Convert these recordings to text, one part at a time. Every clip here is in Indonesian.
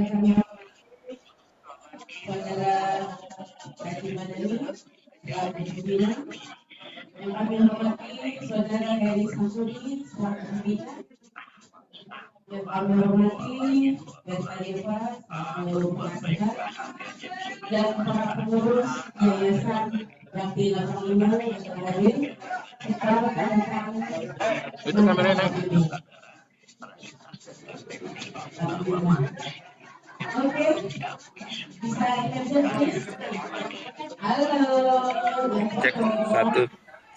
kami Saudara Haji Madani, selaku pembina. Yang kami hormati Saudara Heri Samsuri, selaku pembina. Yang kami hormati Beta Eva, selaku penasihat. Dan para pengurus Yayasan Bakti 85 yang hadir. Serta rekan-rekan itu kameranya. Oke, bisa attention please. Halo. Cek satu.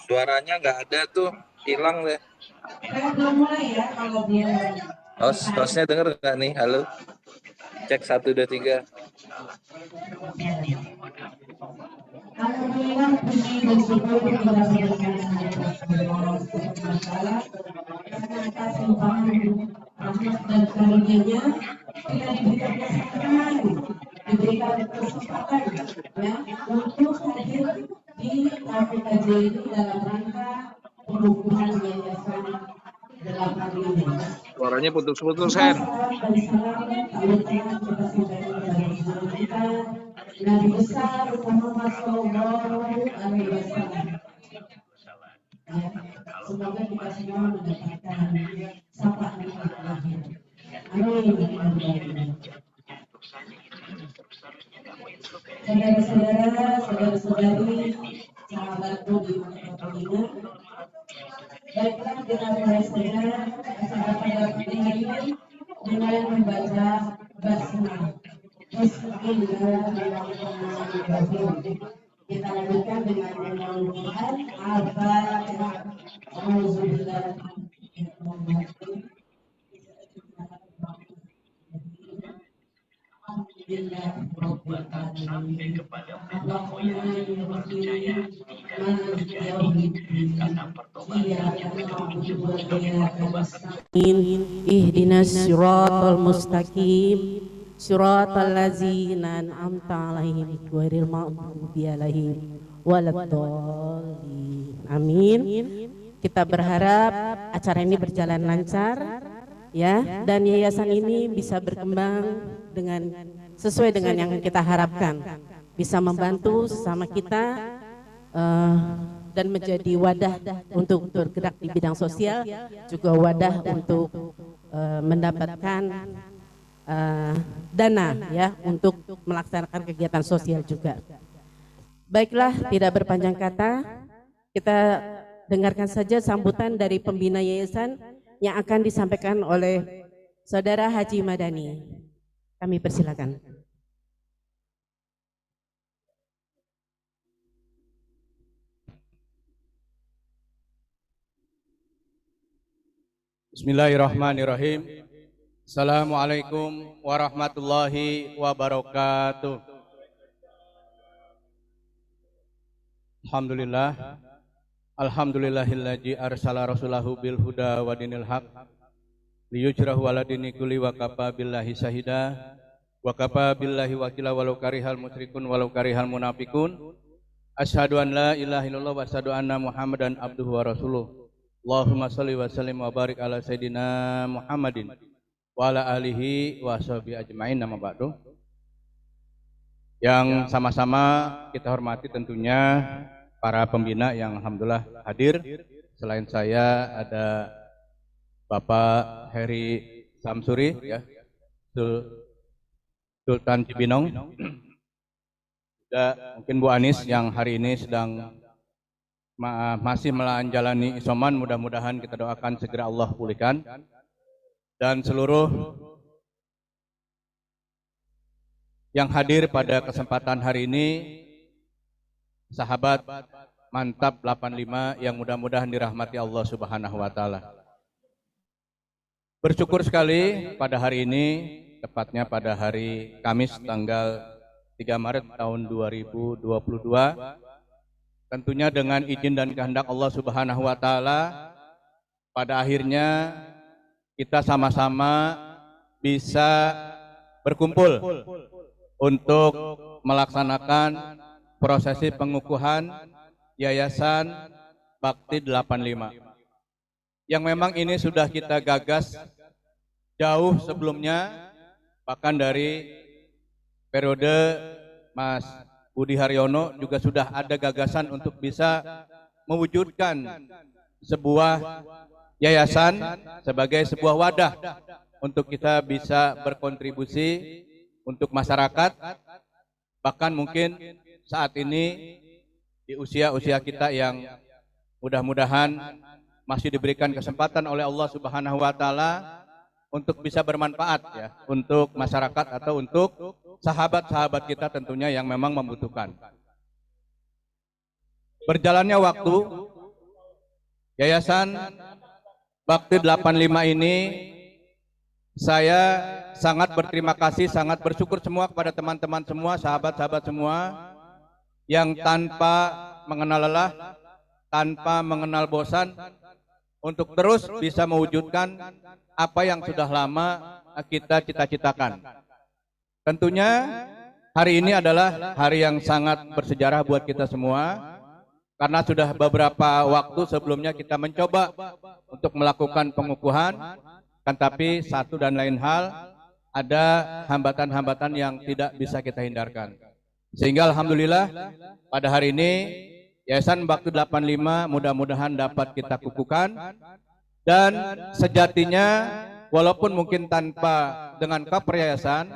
Suaranya nggak ada tuh, hilang deh. Saya belum mulai ya kalau belum. Hostnya denger nggak nih? Halo. Cek 1, 2, 3. Alhamdulillah puji dan syukur kita berikan masalah karena atas limpahan rahmat dan karunia-Nya kita diberikan kesempatan, diberikan kesempatan ya untuk hadir di KPKJ ini dalam rangka pengukuhan yayasan 8 ini. Suaranya putus-putus, Hen. Nabi besar Muhammad Sallallahu Alaihi Wasallam. Semoga kita semua mendapatkan sapaan Allah. Amin. Saudara-saudara, saudara-saudari, sahabatku di Madinah. Baiklah, kita mulai saja acara pada pagi hari ini dengan membaca basmalah. Bismillahirrahmanirrahim. Kita lanjutkan dengan mengulangi Al-Fatihah. Auzubillahi Sampai kepada Allah yang percaya karena ihdinas siratal mustaqim siratal ladzina an'amta 'alaihim ghairil maghdubi 'alaihim waladdallin. Amin. Kita berharap acara ini berjalan lancar ya, dan yayasan ini bisa berkembang dengan sesuai dengan yang kita harapkan, bisa membantu sesama kita dan menjadi wadah untuk bergerak di bidang sosial, juga wadah untuk mendapatkan dana ya untuk melaksanakan kegiatan sosial juga. Baiklah, tidak berpanjang kata, kita dengarkan saja sambutan dari pembina yayasan yang akan disampaikan oleh Saudara Haji Madani. Kami persilakan. Bismillahirrahmanirrahim. Assalamualaikum warahmatullahi wabarakatuh. Alhamdulillah. Alhamdulillahilladzi arsala rasulahu bil huda wa dinil haq liyujrahu ala dini kulli wa kafa billahi syahida wa kafa billahi wakila walau karihal musyrikun walau karihal munafikun. Asyhadu an la ilaha illallah wa asyhadu anna Muhammadan abduhu wa rasuluh. Allahumma shalli wa sallim wa barik ala sayyidina Muhammadin wa ala alihi wa sahbihi ajmain. Nama ba'du. Yang sama-sama kita hormati tentunya para pembina yang alhamdulillah hadir. Selain saya ada Bapak Heri Samsuri ya, Sultan Cibinong. Juga mungkin Bu Anis yang hari ini sedang masih menjalani isoman, mudah-mudahan kita doakan segera Allah pulihkan. Dan seluruh yang hadir pada kesempatan hari ini, sahabat Mantap 85 yang mudah-mudahan dirahmati Allah Subhanahu wa taala. Bersyukur sekali pada hari ini, tepatnya pada hari Kamis tanggal 3 Maret tahun 2022, tentunya dengan izin dan kehendak Allah Subhanahu wa taala, pada akhirnya kita sama-sama bisa berkumpul untuk melaksanakan prosesi pengukuhan Yayasan Bakti 85 yang memang ini sudah kita gagas jauh sebelumnya, Bahkan dari periode Mas Budi Haryono juga sudah ada gagasan untuk bisa mewujudkan sebuah yayasan sebagai sebuah wadah untuk kita bisa berkontribusi untuk masyarakat. Bahkan mungkin saat ini di usia-usia kita yang mudah-mudahan masih diberikan kesempatan oleh Allah Subhanahu wa taala untuk bisa bermanfaat ya untuk masyarakat atau untuk sahabat-sahabat kita tentunya yang memang membutuhkan. Berjalannya waktu, Yayasan Bakti 85 ini saya sangat berterima kasih, sangat bersyukur semua kepada teman-teman semua, sahabat-sahabat semua yang tanpa mengenal lelah, tanpa mengenal bosan untuk terus bisa mewujudkan apa yang sudah lama kita cita-citakan. Tentunya hari ini adalah hari yang sangat bersejarah buat kita semua karena sudah beberapa waktu sebelumnya kita mencoba untuk melakukan pengukuhan, kan tapi satu dan lain hal ada hambatan-hambatan yang tidak bisa kita hindarkan. Sehingga alhamdulillah pada hari ini Yayasan Bakti 85 mudah-mudahan dapat kita kukuhkan dan sejatinya walaupun mungkin tanpa dengan yayasan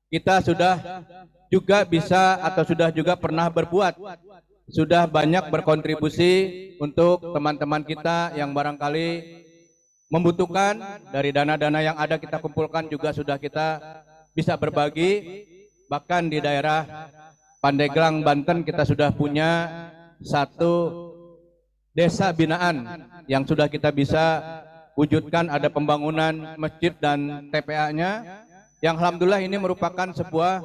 kita sudah juga bisa atau sudah juga pernah berbuat, sudah banyak berkontribusi untuk teman-teman kita yang barangkali membutuhkan. Dari dana-dana yang ada kita kumpulkan juga sudah kita bisa berbagi. Bahkan di daerah Pandeglang, Banten kita sudah punya satu desa binaan yang sudah kita bisa wujudkan, ada pembangunan masjid dan TPA-nya yang alhamdulillah ini merupakan sebuah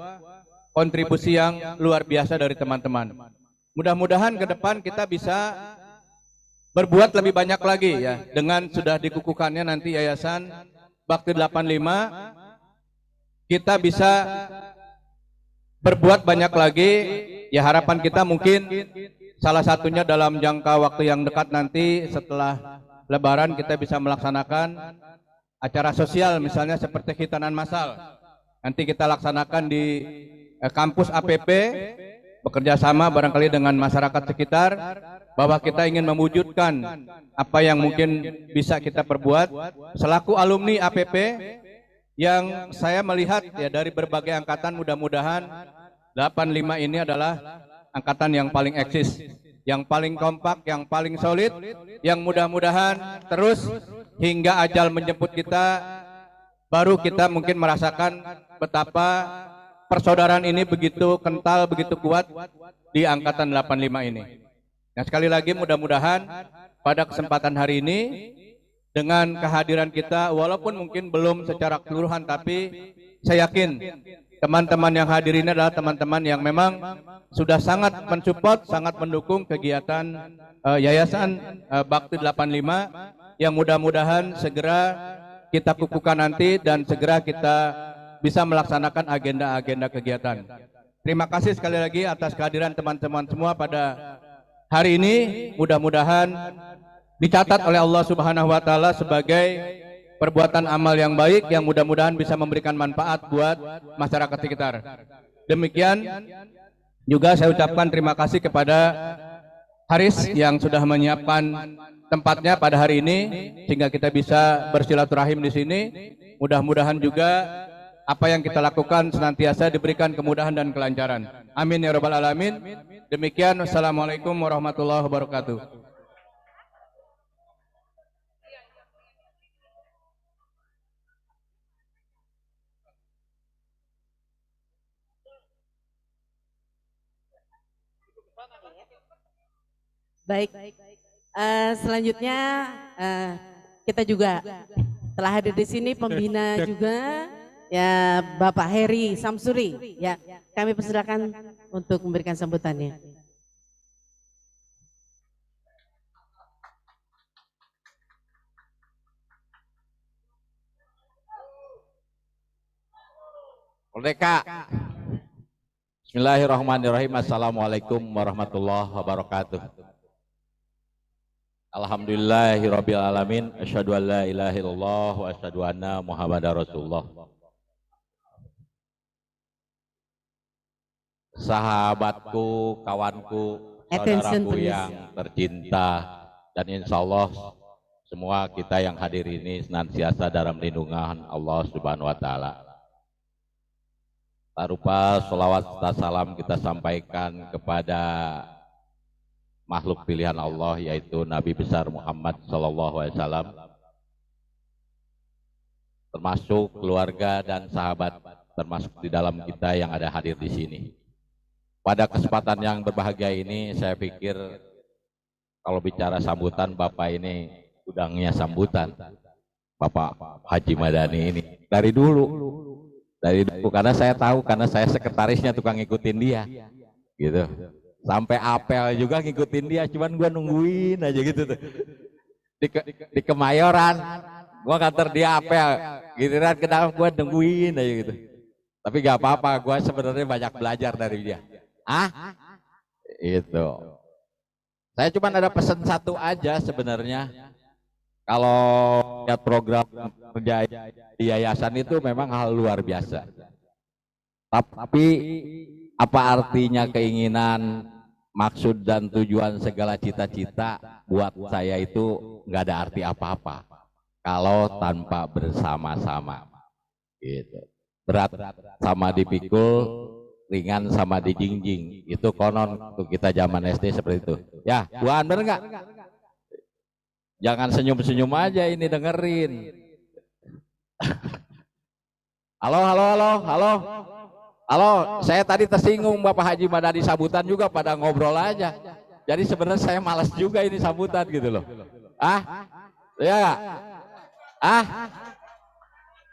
kontribusi yang luar biasa dari teman-teman. Mudah-mudahan ke depan kita bisa berbuat lebih banyak lagi ya dengan sudah dikukuhkannya nanti Yayasan Bakti 85, kita bisa berbuat banyak lagi ya. Harapan kita mungkin salah satunya dalam jangka waktu yang dekat nanti setelah Lebaran kita bisa melaksanakan acara sosial misalnya seperti khitanan massal. Nanti kita laksanakan di kampus APP bekerja sama barangkali dengan masyarakat sekitar bahwa kita ingin mewujudkan apa yang mungkin bisa kita perbuat selaku alumni APP yang saya melihat ya dari berbagai angkatan. Mudah-mudahan 85 ini adalah angkatan yang paling eksis, yang paling kompak, yang paling solid, yang mudah-mudahan terus hingga ajal menjemput kita baru kita mungkin merasakan betapa persaudaraan ini begitu kental, begitu kuat di angkatan 85 ini. Nah, sekali lagi mudah-mudahan pada kesempatan hari ini dengan kehadiran kita walaupun mungkin belum secara keseluruhan, tapi saya yakin teman-teman yang hadir ini adalah teman-teman yang memang sudah sangat mensupport, sangat mendukung kegiatan Yayasan Bakti 85 yang mudah-mudahan segera kita kukuhkan nanti dan segera kita bisa melaksanakan agenda-agenda kegiatan. Terima kasih sekali lagi atas kehadiran teman-teman semua pada hari ini. Mudah-mudahan dicatat oleh Allah Subhanahu wa taala sebagai perbuatan amal yang baik yang mudah-mudahan bisa memberikan manfaat buat masyarakat sekitar. Demikian juga saya ucapkan terima kasih kepada Haris yang sudah menyiapkan tempatnya pada hari ini sehingga kita bisa bersilaturahim di sini. Mudah-mudahan juga apa yang kita lakukan senantiasa diberikan kemudahan dan kelancaran. Amin ya rabbal alamin. Demikian, wassalamualaikum warahmatullahi wabarakatuh. Baik, selanjutnya kita juga telah hadir di sini pembina juga ya Bapak Heri Samsuri ya. Kami persilakan untuk memberikan sambutannya. Merdeka. Bismillahirrahmanirrahim. Assalamualaikum warahmatullahi wabarakatuh. Alhamdulillahirabbil alamin. Asyhadu an la ilaha illallah wa asyhadu anna Muhammadar Rasulullah. sahabatku, kawanku, Attention, saudaraku please. yang tercinta, dan insya Allah semua kita yang hadir ini senantiasa dalam lindungan Allah Subhanahu wa Ta'ala. Tak lupa sholawat serta salam kita sampaikan kepada makhluk pilihan Allah, yaitu Nabi besar Muhammad SAW, termasuk keluarga dan sahabat, termasuk di dalam kita yang ada hadir di sini. Pada kesempatan yang berbahagia ini, saya pikir kalau bicara sambutan, Bapak ini udangnya sambutan, Bapak Haji Madani ini dari dulu, karena saya tahu, karena saya sekretarisnya, tukang ngikutin dia, gitu. Sampai apel juga ngikutin dia, cuman gua nungguin aja gitu tuh. Di Kemayoran, gua kantor dia apel, giliran ke dalam gua nungguin aja gitu. Tapi gak apa-apa, gua sebenarnya banyak belajar dari dia. Itu. Saya cuma ada pesan satu aja sebenarnya. Kalau lihat program kerja di yayasan itu memang hal luar biasa. Tapi apa artinya keinginan, maksud dan tujuan segala cita-cita buat saya itu nggak ada arti apa-apa kalau tanpa bersama-sama. Gitu. Berat sama dipikul, ringan sama dijingjing. Itu konon tuh kita zaman SD seperti itu. Ya, Tuhan bener nggak? Jangan senyum-senyum aja ini dengerin. Halo, saya tadi tersinggung Bapak Haji Madani sambutan juga pada ngobrol aja. Jadi sebenarnya saya malas juga ini sambutan gitu loh. Ya,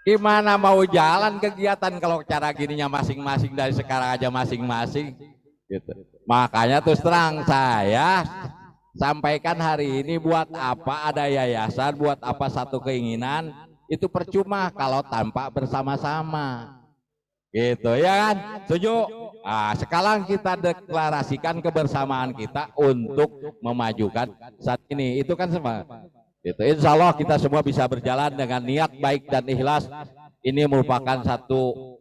gimana mau jalan kegiatan kalau cara gininya masing-masing dari sekarang aja masing-masing gitu. Makanya terus terang saya sampaikan hari ini, buat apa ada yayasan, buat apa satu keinginan, itu percuma kalau tanpa bersama-sama. Gitu ya kan? Setuju? Sekarang kita deklarasikan kebersamaan kita untuk memajukan saat ini. Itu kan semua. Gitu. Insya Allah kita semua bisa berjalan dengan niat baik dan ikhlas. Ini merupakan satu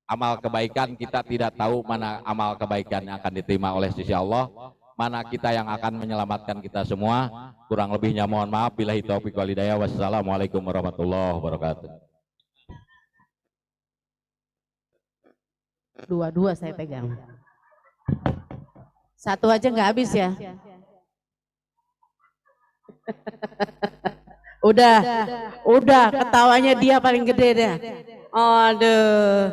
amal kebaikan. Kita tidak tahu mana amal kebaikan yang akan diterima oleh sisi Allah, mana kita yang akan menyelamatkan kita semua. Kurang lebihnya mohon maaf. Billahi taufiq wal hidayah. Wassalamualaikum warahmatullahi wabarakatuh. Dua-dua saya pegang. Satu aja nggak habis ya. Udah ketawanya dia paling gede dah. Aduh.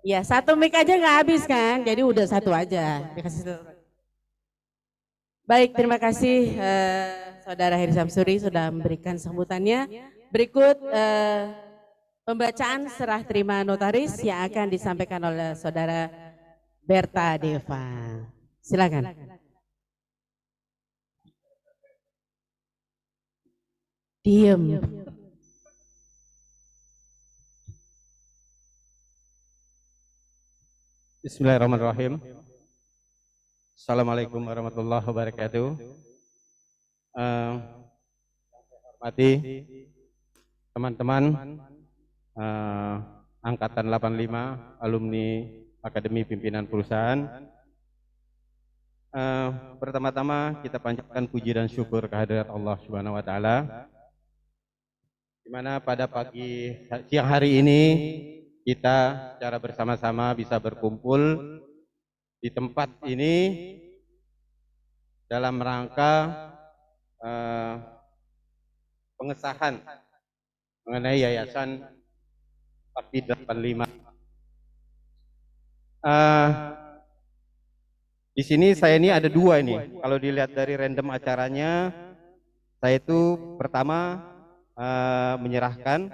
Ya, satu mic aja nggak habis kan. Jadi udah satu aja. Baik, terima kasih Saudara Heri Samsuri sudah memberikan sambutannya. Berikut pembacaan serah terima notaris yang akan disampaikan oleh Saudara Berta Deva. Silakan. Diem. Bismillahirrahmanirrahim. Assalamualaikum warahmatullahi wabarakatuh. Hormati teman-teman angkatan 85 alumni Akademi Pimpinan Perusahaan. Pertama-tama kita panjatkan puji dan syukur kehadirat Allah Subhanahu wa Ta'ala, di mana pada siang hari ini kita secara bersama-sama bisa berkumpul di tempat ini dalam rangka pengesahan mengenai Yayasan Fakih 85. Di sini saya ini ada dua ini. Kalau dilihat dari random acaranya, saya itu pertama menyerahkan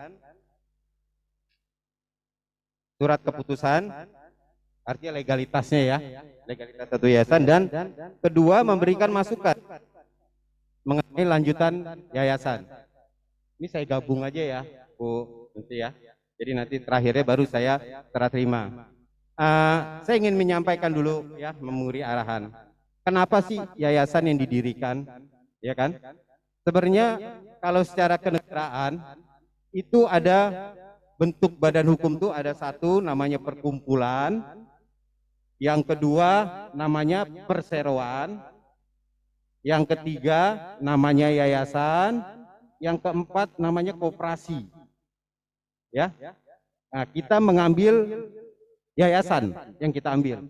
surat keputusan, artinya legalitasnya ya, legalitas satu yayasan, dan kedua memberikan masukan mengenai lanjutan yayasan. Ini saya gabung aja ya, Bu Menteri ya. Jadi nanti terakhirnya baru saya serah terima. Saya ingin menyampaikan dulu ya, memberi arahan. Kenapa sih yayasan yang didirikan, ya kan? Sebenarnya kalau secara kenegaraan itu ada bentuk badan hukum tuh ada satu namanya perkumpulan, Yang kedua namanya perseroan. Yang ketiga namanya yayasan. Yang keempat namanya koperasi. Ya. Nah, kita mengambil yayasan yang kita ambil.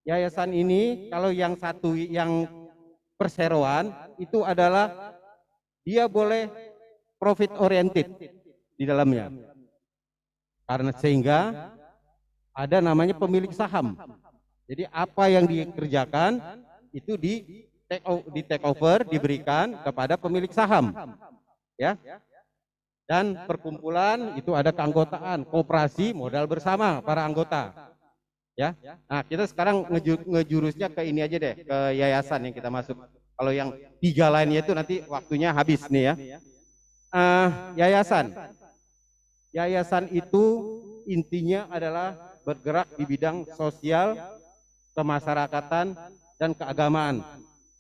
Yayasan ini kalau yang satu yang perseroan itu adalah dia boleh profit oriented di dalamnya. Karena sehingga ada namanya pemilik saham. Jadi apa yang dikerjakan itu di take over diberikan kepada pemilik saham. Ya. Dan perkumpulan itu ada keanggotaan, koperasi modal bersama para anggota. Ya. Nah, kita sekarang ngejurusnya ke ini aja deh, ke yayasan yang kita masuk. Kalau yang 3 lainnya itu nanti waktunya habis nih ya. Yayasan. Yayasan itu intinya adalah bergerak di bidang sosial, kemasyarakatan, dan keagamaan.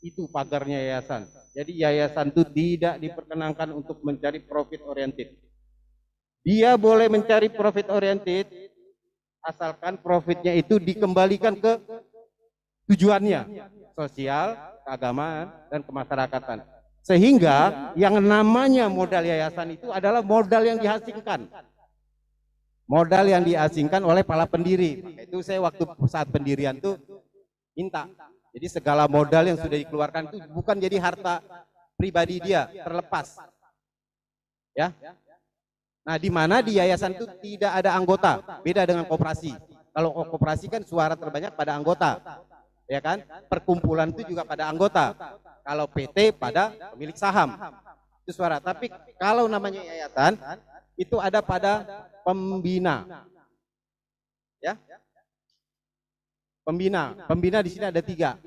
Itu pagarnya yayasan. Jadi yayasan itu tidak diperkenankan untuk mencari profit oriented. Dia boleh mencari profit oriented asalkan profitnya itu dikembalikan ke tujuannya, sosial, keagamaan, dan kemasyarakatan. Sehingga yang namanya modal yayasan itu adalah modal yang diasingkan. Modal yang diasingkan oleh para pendiri. Maka itu saya waktu saat pendirian tuh minta. Jadi segala modal yang sudah dikeluarkan itu bukan jadi harta pribadi dia, terlepas. Ya. Nah, di mana di yayasan itu tidak ada anggota, beda dengan koperasi. Kalau koperasi kan suara terbanyak pada anggota. Ya kan? Perkumpulan itu juga pada anggota. Kalau PT pada pemilik saham. Itu suara. Tapi kalau namanya yayasan itu ada pada pembina. Ya. Pembina di sini ada 3.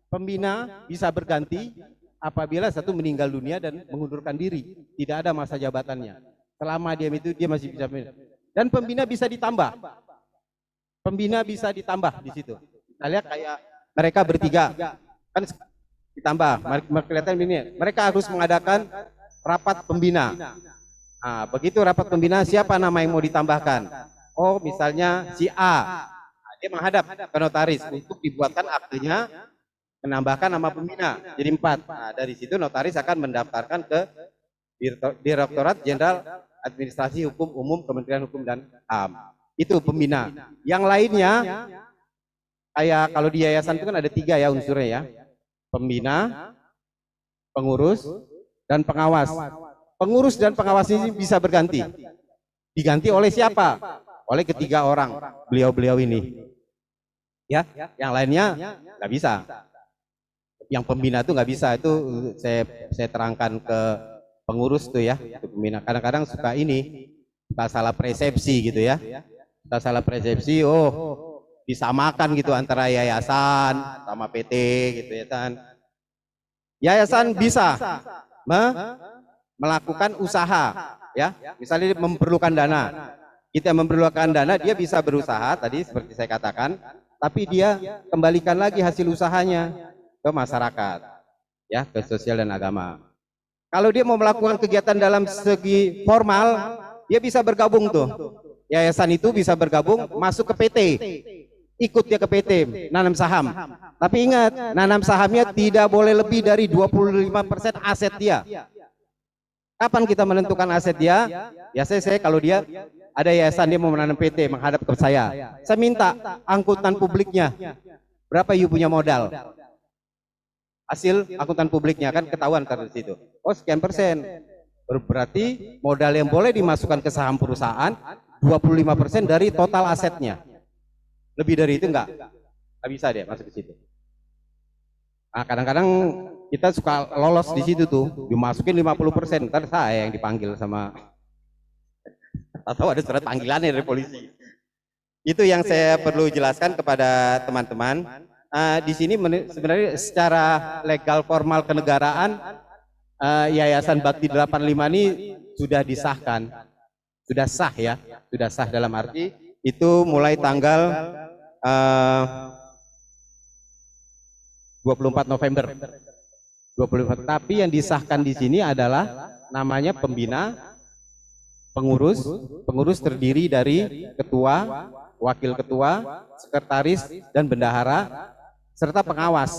Pembina bisa berganti apabila satu meninggal dunia dan mengundurkan diri, tidak ada masa jabatannya. Selama dia itu dia masih bisa. Dan pembina bisa ditambah. Pembina bisa ditambah di situ. Kita lihat kayak mereka bertiga kan ditambah. Kelihatan ini. Mereka harus mengadakan rapat pembina. Nah, begitu rapat pembina siapa nama yang mau ditambahkan? Oh, misalnya si A. Dia menghadap ke notaris untuk dibuatkan aktenya menambahkan nama pembina jadi 4. Nah, dari situ notaris akan mendaftarkan ke Direktorat Jenderal Administrasi Hukum Umum Kementerian Hukum dan HAM. Itu pembina. Yang lainnya kayak kalau di yayasan itu kan ada 3 ya unsurnya ya. Pembina, pengurus, dan pengawas. Pengurus dan pengawas ini bisa berganti. Diganti oleh siapa? Oleh ketiga orang, beliau-beliau ini. Ya, yang lainnya nggak bisa. Yang pembina itu nggak bisa, itu saya terangkan ke pengurus tuh ya, itu pembina. Kadang-kadang suka suka salah persepsi gitu ya. Suka salah persepsi, disamakan gitu antara yayasan sama PT gitu ya kan. Yayasan bisa melakukan usaha ya, misalnya memerlukan dana. Kita memerlukan dana, dia bisa berusaha tadi seperti saya katakan, tapi dia kembalikan lagi hasil usahanya ke masyarakat, ya, ke sosial dan agama. Kalau dia mau melakukan kegiatan dalam segi formal, dia bisa bergabung tuh. Yayasan itu bisa bergabung, masuk ke PT, ikut dia ke PT, nanam saham. Tapi ingat, nanam sahamnya tidak boleh lebih dari 25% aset dia. Kapan kita menentukan aset dia? Ya saya kalau dia ada yayasan dia mau menanam PT menghadap ke saya minta angkutan publiknya berapa you punya modal, hasil angkutan publiknya kan ketahuan dari situ. Oh sekian persen, berarti modal yang boleh dimasukkan ke saham perusahaan 25% dari total asetnya. Lebih dari itu enggak bisa dia masuk ke situ. Nah kadang-kadang kita suka lolos di situ tuh, dimasukin 50%, ntar saya yang dipanggil sama atau ada surat panggilannya dari polisi. Itu yang saya perlu jelaskan kepada teman-teman. Di sini sebenarnya secara legal formal kenegaraan Yayasan Bakti 85 ini sudah disahkan. Sudah sah ya, sudah sah dalam arti itu mulai tanggal 24 November. 24. Tapi yang disahkan di sini adalah namanya pembina, pengurus terdiri dari ketua, wakil ketua, sekretaris, dan bendahara, serta pengawas.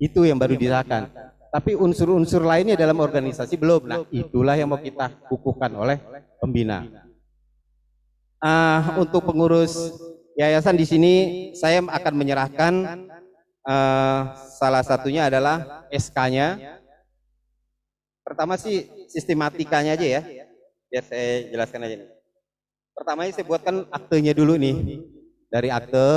Itu yang baru disahkan. Tapi unsur-unsur lainnya dalam organisasi belum. Nah, itulah yang mau kita kukuhkan oleh pembina. Untuk pengurus yayasan di sini saya akan menyerahkan salah satunya adalah SK-nya. Pertama sih sistematikanya aja ya, biar saya jelaskan aja nih. Pertama saya buatkan aktenya dulu nih. Dari akte,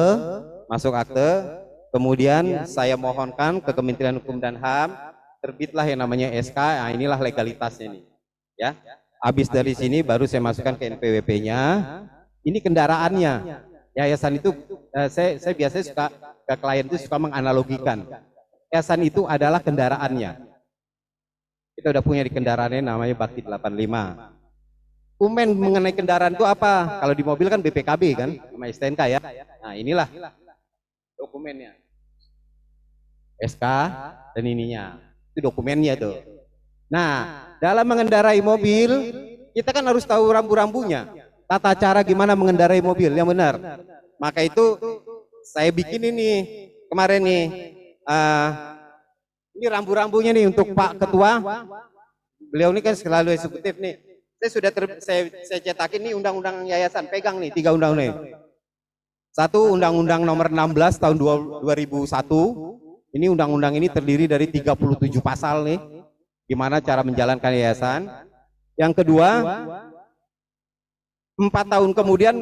masuk akte, kemudian saya mohonkan ke Kementerian Hukum dan HAM, terbitlah yang namanya SK. Nah, inilah legalitasnya nih. Ya. Habis dari sini baru saya masukkan ke NPWP-nya. Ini kendaraannya. Yayasan itu saya biasanya suka ke klien itu suka menganalogikan. Yayasan itu adalah kendaraannya. Kita udah punya di kendaraannya namanya Bakti 85. Dokumen mengenai kendaraan itu apa? Kalau di mobil kan BPKB kan, sama STNK ya. Nah, inilah dokumennya. SK dan ininya. Itu dokumennya tuh. Nah, dalam mengendarai mobil, kita kan harus tahu rambu-rambunya. Tata cara gimana mengendarai mobil yang benar. Maka itu saya bikin ini kemarin nih. Ini rambu-rambunya nih untuk Pak Ketua. Beliau ini kan selalu eksekutif nih. Saya sudah saya cetakin nih undang-undang yayasan. Pegang nih 3 undang-undang. Satu, Undang-Undang Nomor 16 tahun 2001. Ini undang-undang ini terdiri dari 37 pasal nih. Gimana cara menjalankan yayasan. Yang kedua, 4 tahun kemudian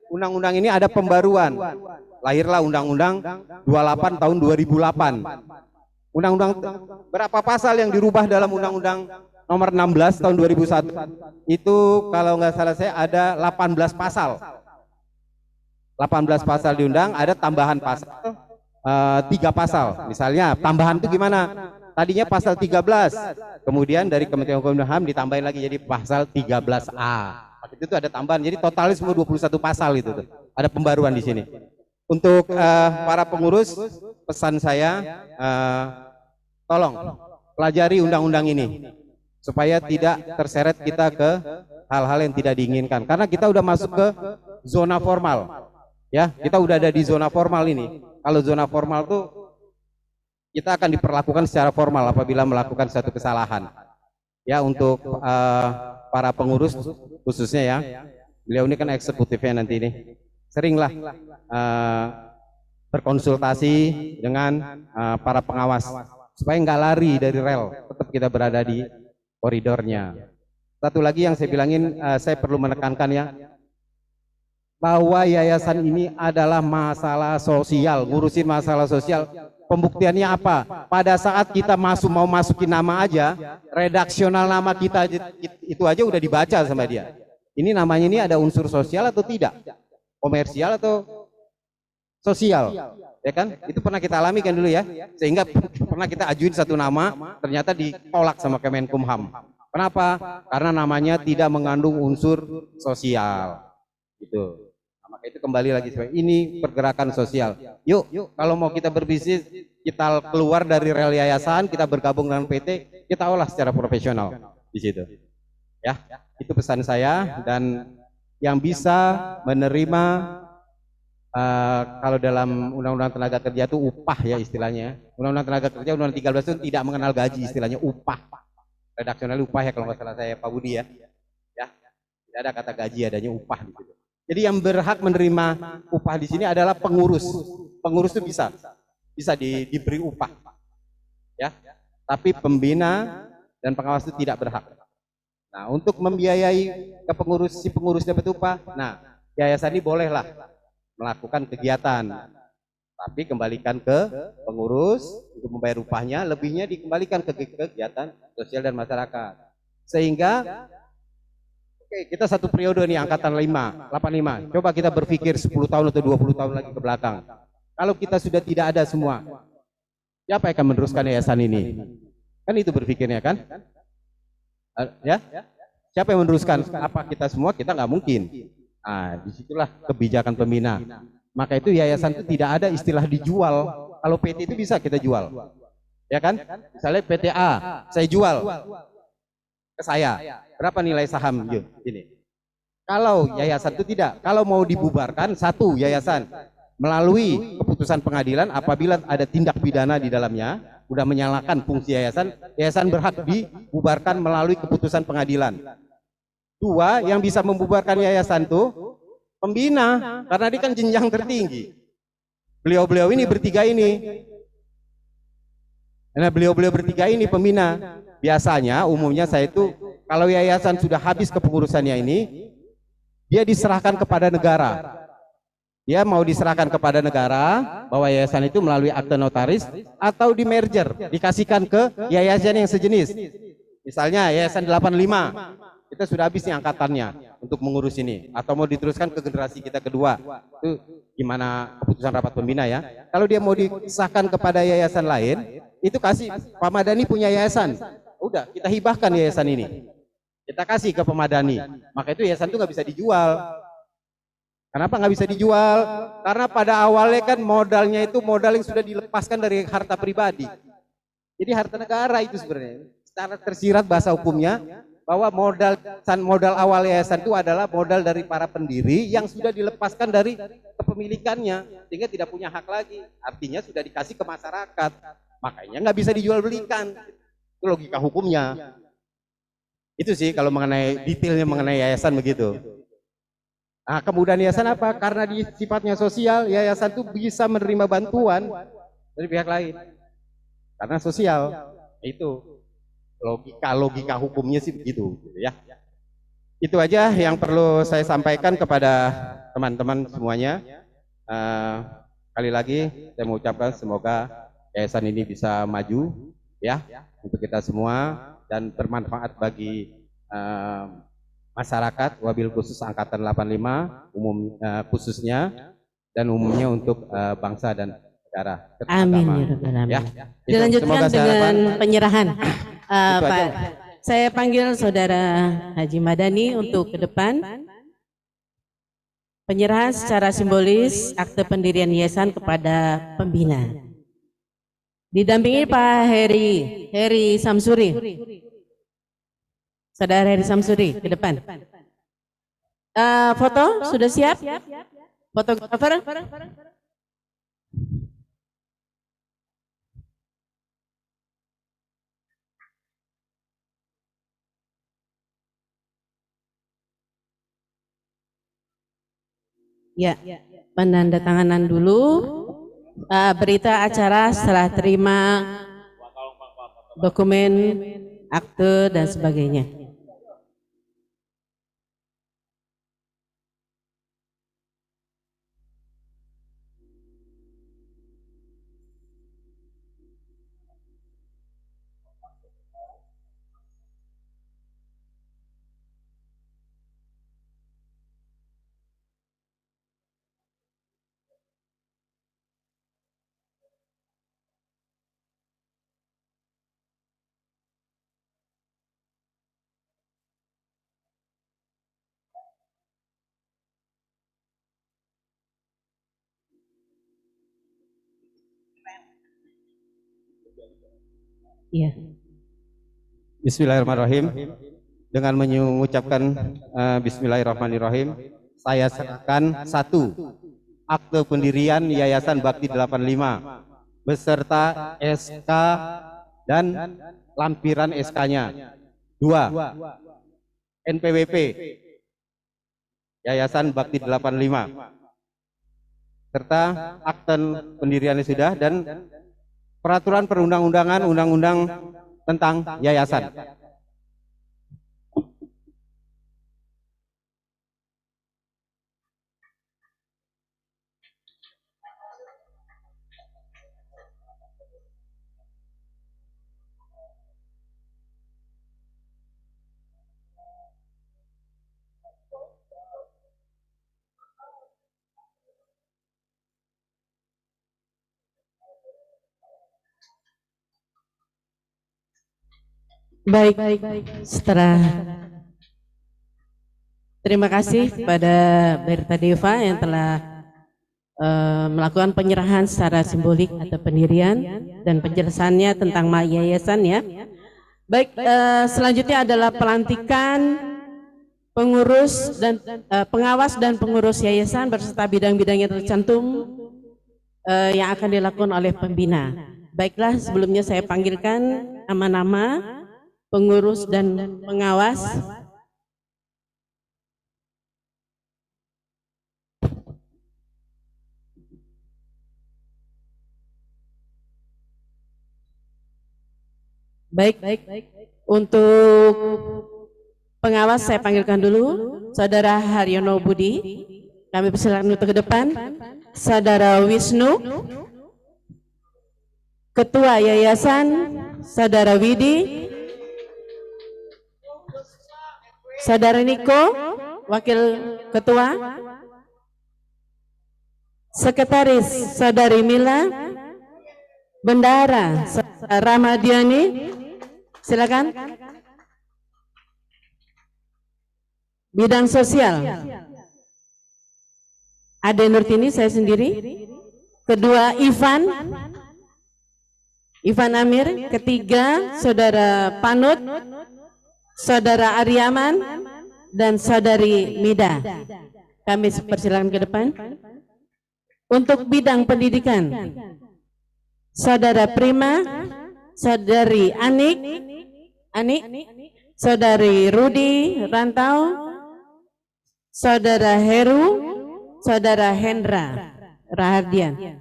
undang-undang ini ada pembaruan. Lahirlah Undang-Undang 28 tahun 2008. Undang-undang berapa pasal yang dirubah dalam Undang-Undang Nomor 16 tahun 2001? Itu kalau nggak salah saya ada 18 pasal. 18 pasal diundang, ada tambahan pasal 3 pasal. Misalnya tambahan itu gimana? Tadinya pasal 13, kemudian dari Kementerian Hukum dan HAM ditambahin lagi jadi pasal 13A. Itu tuh ada tambahan, jadi totalnya semua 21 pasal itu tuh. Ada pembaruan di sini. Untuk para pengurus, pesan saya tolong pelajari undang-undang ini supaya tidak terseret kita ke hal-hal yang tidak diinginkan. Karena kita udah masuk ke zona formal, ya. Kita udah ada di zona formal ini. Kalau zona formal tuh kita akan diperlakukan secara formal apabila melakukan satu kesalahan. Ya, untuk para pengurus khususnya ya, beliau ini kan eksekutifnya nanti ini. Seringlah berkonsultasi dengan para pengawas supaya nggak lari dari rel, tetap kita berada di koridornya. Satu lagi yang saya bilangin, saya perlu menekankan ya, bahwa yayasan ini adalah masalah sosial, ngurusin masalah sosial. Pembuktiannya apa? Pada saat kita mau masukin nama aja, redaksional nama kita itu aja udah dibaca sama dia. Ini namanya ini ada unsur sosial atau tidak? Komersial atau sosial? Ya kan? Itu pernah kita alami kan dulu ya. Sehingga pernah kita ajuin satu nama, ternyata ditolak sama Kemenkumham. Kenapa? Karena namanya tidak mengandung unsur sosial. Gitu. Nah, maka itu kembali lagi, ini pergerakan sosial. Yuk, kalau mau kita berbisnis, kita keluar dari rel yayasan, kita bergabung dengan PT, kita olah secara profesional di situ. Ya, itu pesan saya. Dan yang bisa menerima kalau dalam Undang-Undang Tenaga Kerja itu upah ya istilahnya. Undang-Undang Tenaga Kerja Undang-Undang 13 itu tidak mengenal gaji, istilahnya upah. Redaksional upah ya kalau nggak salah saya Pak Budi ya. Ya, tidak ada kata gaji, adanya upah di situ. Jadi yang berhak menerima upah di sini adalah pengurus. Pengurus itu bisa diberi upah. Ya. Tapi pembina dan pengawas itu tidak berhak. Nah, untuk membiayai ke pengurus, si pengurus dapat upah, nah, yayasan ini bolehlah melakukan kegiatan, tapi kembalikan ke pengurus untuk membayar upahnya, lebihnya dikembalikan ke kegiatan sosial dan masyarakat. Sehingga kita satu periode nih angkatan 85. Coba kita berpikir 10 tahun atau 20 tahun lagi ke belakang. Kalau kita sudah tidak ada semua, siapa yang akan meneruskan yayasan ini? Kan itu berpikirnya kan? Ya? Siapa yang meneruskan? Apa kita semua? Kita nggak mungkin. Nah, disitulah kebijakan pembina. Maka itu yayasan itu tidak ada istilah dijual. Kalau PT itu bisa kita jual, ya kan? Misalnya PTA, saya jual ke saya. Berapa nilai saham? Yuk, ini. Kalau yayasan itu tidak, kalau mau dibubarkan satu yayasan melalui keputusan pengadilan apabila ada tindak pidana di dalamnya, udah menyalahkan fungsi yayasan, yayasan berhak dibubarkan melalui keputusan pengadilan. Dua, yang bisa membubarkan yayasan itu pembina, karena dia kan jenjang tertinggi. Beliau-beliau ini bertiga ini. Karena beliau-beliau bertiga ini pembina. Biasanya umumnya saya itu kalau yayasan sudah habis kepengurusannya ini, dia diserahkan kepada negara. Dia mau diserahkan kepada negara bahwa yayasan itu melalui akte notaris atau di merger, dikasihkan ke yayasan yang sejenis. Misalnya yayasan 85, kita sudah habis nih angkatannya untuk mengurus ini, atau mau diteruskan ke generasi kita kedua. Itu gimana keputusan rapat pembina ya. Kalau dia mau disahkan kepada yayasan lain, itu kasih Pak Madani punya yayasan. Udah, kita hibahkan yayasan ini. Kita kasih ke Pak Madani. Maka itu yayasan itu nggak bisa dijual. Kenapa nggak bisa dijual? Karena pada awalnya kan modalnya itu modal yang sudah dilepaskan dari harta pribadi. Jadi harta negara itu sebenarnya. Secara tersirat bahasa hukumnya, bahwa modal awal yayasan itu adalah modal dari para pendiri yang sudah dilepaskan dari kepemilikannya sehingga tidak punya hak lagi, artinya sudah dikasih ke masyarakat, makanya nggak bisa dijual belikan. Itu logika hukumnya. Itu sih kalau mengenai detailnya mengenai yayasan begitu. Nah, kemudian yayasan apa? Karena di sifatnya sosial, yayasan itu bisa menerima bantuan dari pihak lain karena sosial. Itu logika hukumnya sih begitu ya. Itu aja yang perlu saya sampaikan kepada teman-teman semuanya. Sekali lagi saya mengucapkan semoga yayasan ini bisa maju ya untuk kita semua dan bermanfaat bagi masyarakat, wabil khusus angkatan 85 umum khususnya dan umumnya untuk bangsa dan negara. Amin ya rabbal alamin. Ya. Dilanjutkan dengan penyerahan. Pak, saya panggil Saudara Haji Madani untuk ke depan. Penyerahan secara simbolis akte pendirian yayasan kepada pembina. Didampingi Pak Heri Samsuri. Saudara Heri Samsuri ke depan. Foto sudah siap? Fotografer? Ya, penandatanganan dulu berita acara setelah terima dokumen, akte dan sebagainya. Iya. Bismillahirrahmanirrahim. Dengan mengucapkan Bismillahirrahmanirrahim, saya serahkan satu akte pendirian Yayasan Bakti 85 beserta SK dan lampiran SK-nya. Dua, NPWP Yayasan Bakti 85 serta akte pendiriannya sudah dan peraturan perundang-undangan undang-undang tentang yayasan. Baik, setelah terima kasih kepada Berta Deva yang telah melakukan penyerahan secara simbolik atau pendirian dan penjelasannya tentang yayasan ya. Baik, selanjutnya adalah pelantikan pengurus dan pengawas dan pengurus yayasan berserta bidang-bidang yang tercantum yang akan dilakukan oleh pembina. Baiklah, sebelumnya saya panggilkan nama-nama pengurus dan pengawas. Baik, untuk pengawas saya panggilkan dulu Saudara Haryono Budi. Kami persilakan untuk ke depan. Saudara Wisnu, Ketua Yayasan, Saudara Widi, Saudara Niko, Wakil Ketua, Sekretaris Saudari Mila, Bendahara Ramadiani, silakan. Bidang sosial, Ade Nurtini, saya sendiri. Kedua Ivan Amir. Ketiga Saudara Panut, Saudara Aryaman, dan Saudari Mida. Kami persilakan ke depan. Untuk bidang pendidikan, Saudara Prima, Saudari Anik, Saudari Rudi Rantau, Saudara Heru, Saudara Hendra Rahardian.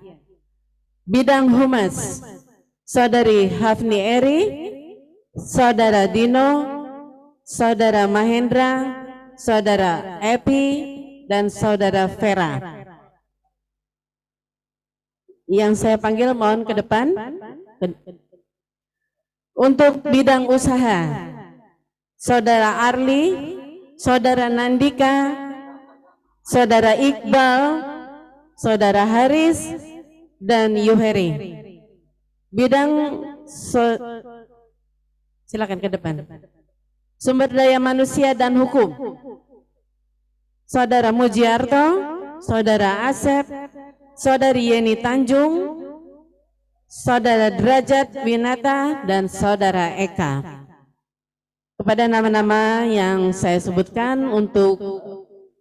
Bidang humas, Saudari Hafni Eri, Saudara Dino, Saudara Mahendra, Saudara Epi, dan Saudara Vera. Yang saya panggil mohon ke depan. Untuk bidang usaha, Saudara Arli, Saudara Nandika, Saudara Iqbal, Saudara Haris, dan Yuheri. Bidang silakan ke depan. Sumber daya manusia dan hukum, Saudara Mujiarto, Saudara Asep, Saudari Yeni Tanjung, Saudara Derajat Winata, dan Saudara Eka. Kepada nama-nama yang saya sebutkan untuk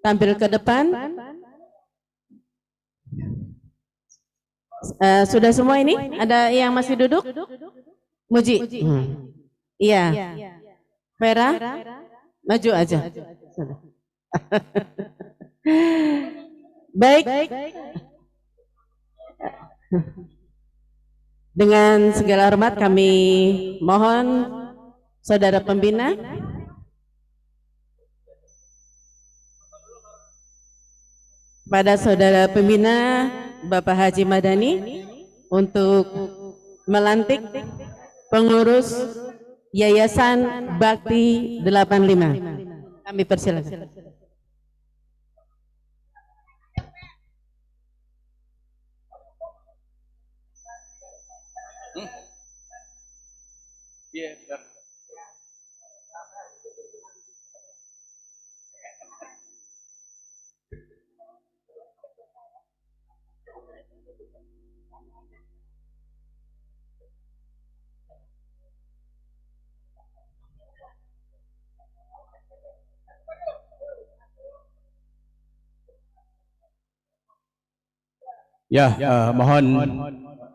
tampil ke depan. Sudah semua ini? Ada yang masih duduk? Muji? Iya. Vera? Maju aja. Baik. Dengan segala hormat kami mohon Saudara pembina pada Saudara pembina Bapak Haji Madani untuk melantik pengurus Yayasan Bakti 85. Kami persilakan. Mohon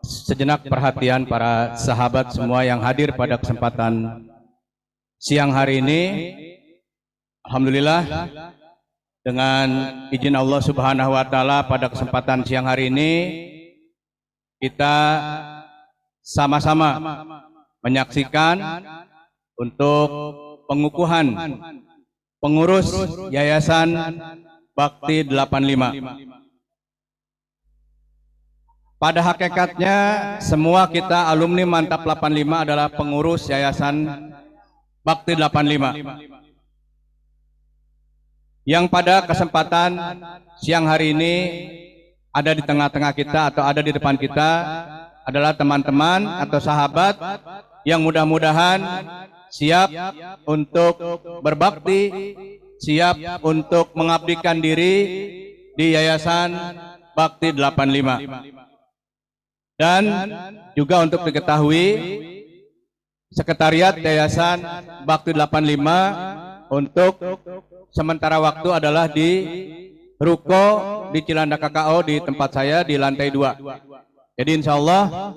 sejenak perhatian para sahabat semua yang hadir pada kesempatan siang hari ini. Alhamdulillah, dengan izin Allah Subhanahu wa Ta'ala, pada kesempatan siang hari ini kita sama-sama menyaksikan untuk pengukuhan pengurus Yayasan Bakti 85. Pada hakikatnya semua kita alumni Mantap 85 adalah pengurus Yayasan Bakti 85. Yang pada kesempatan siang hari ini ada di tengah-tengah kita atau ada di depan kita adalah teman-teman atau sahabat yang mudah-mudahan siap untuk berbakti, siap untuk mengabdikan diri di Yayasan Bakti 85. Dan juga untuk diketahui, Sekretariat Yayasan Bakti 85 untuk sementara waktu adalah di ruko di Cilandak KKO di tempat saya di lantai 2. Jadi insya Allah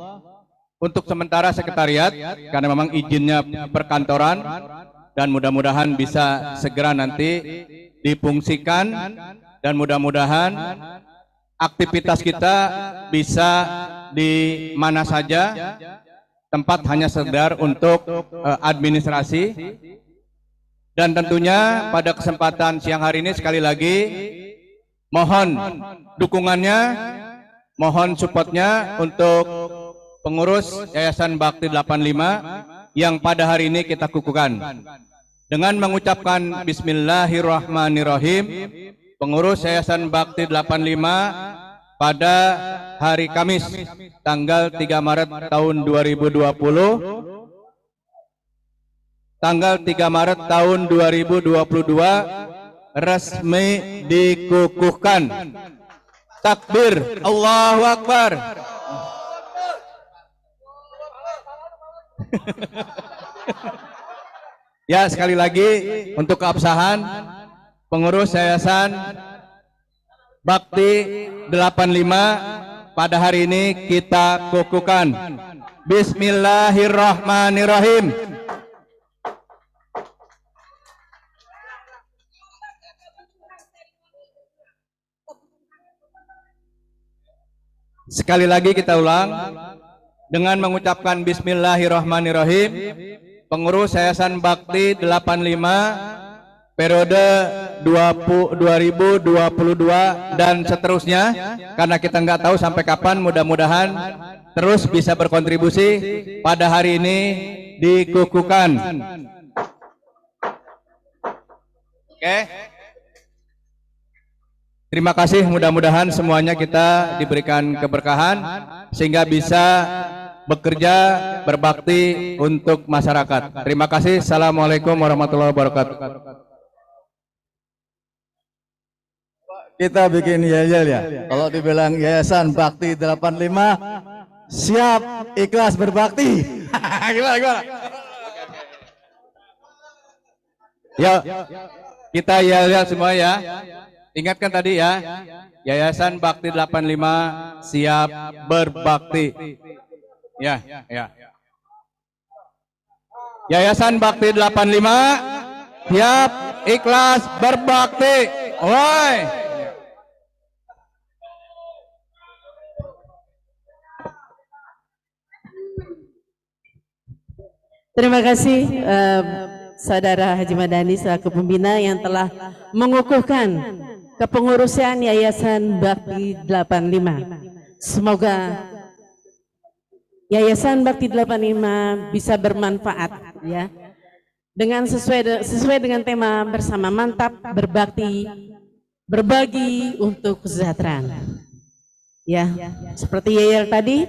untuk sementara sekretariat karena memang izinnya perkantoran dan mudah-mudahan bisa segera nanti difungsikan dan mudah-mudahan aktivitas kita bisa di mana saja, tempat hanya sekedar untuk administrasi. Dan tentunya pada kesempatan siang hari ini sekali lagi mohon dukungannya, mohon supportnya untuk pengurus Yayasan Bakti 85 yang pada hari ini kita kukuhkan. Dengan mengucapkan Bismillahirrahmanirrahim, pengurus Yayasan Bakti 85 pada hari Kamis tanggal 3 Maret tahun 2020, tanggal 3 Maret tahun 2022 resmi dikukuhkan. Takbir, Allahu Akbar. Ya, sekali lagi untuk keabsahan pengurus Yayasan Bakti 85 pada hari ini kita kukuhkan. Bismillahirrahmanirrahim. Sekali lagi kita ulang dengan mengucapkan Bismillahirrahmanirrahim. Pengurus Yayasan Bakti 85 periode 2022 dan seterusnya, karena kita nggak tahu sampai kapan, mudah-mudahan terus bisa berkontribusi, pada hari ini dikukuhkan. Oke. Terima kasih, mudah-mudahan semuanya kita diberikan keberkahan sehingga bisa bekerja berbakti untuk masyarakat. Terima kasih. Assalamualaikum warahmatullahi wabarakatuh. Kita bikin yel-yel ya. Kalau dibilang Yayasan Bakti 85 siap ikhlas berbakti. Gimana? Ya, kita yel-yel semua ya. Ingatkan tadi ya, Yayasan Bakti 85 siap berbakti. Ya. Yayasan Bakti 85 siap ikhlas berbakti. Woi. Terima kasih Saudara Haji Madani selaku pembina yang telah mengukuhkan kepengurusan Yayasan Bakti 85. Semoga Yayasan Bakti 85 bisa bermanfaat ya. Dengan sesuai dengan tema bersama mantap berbakti, berbagi untuk kesejahteraan. Ya, seperti Yayel tadi,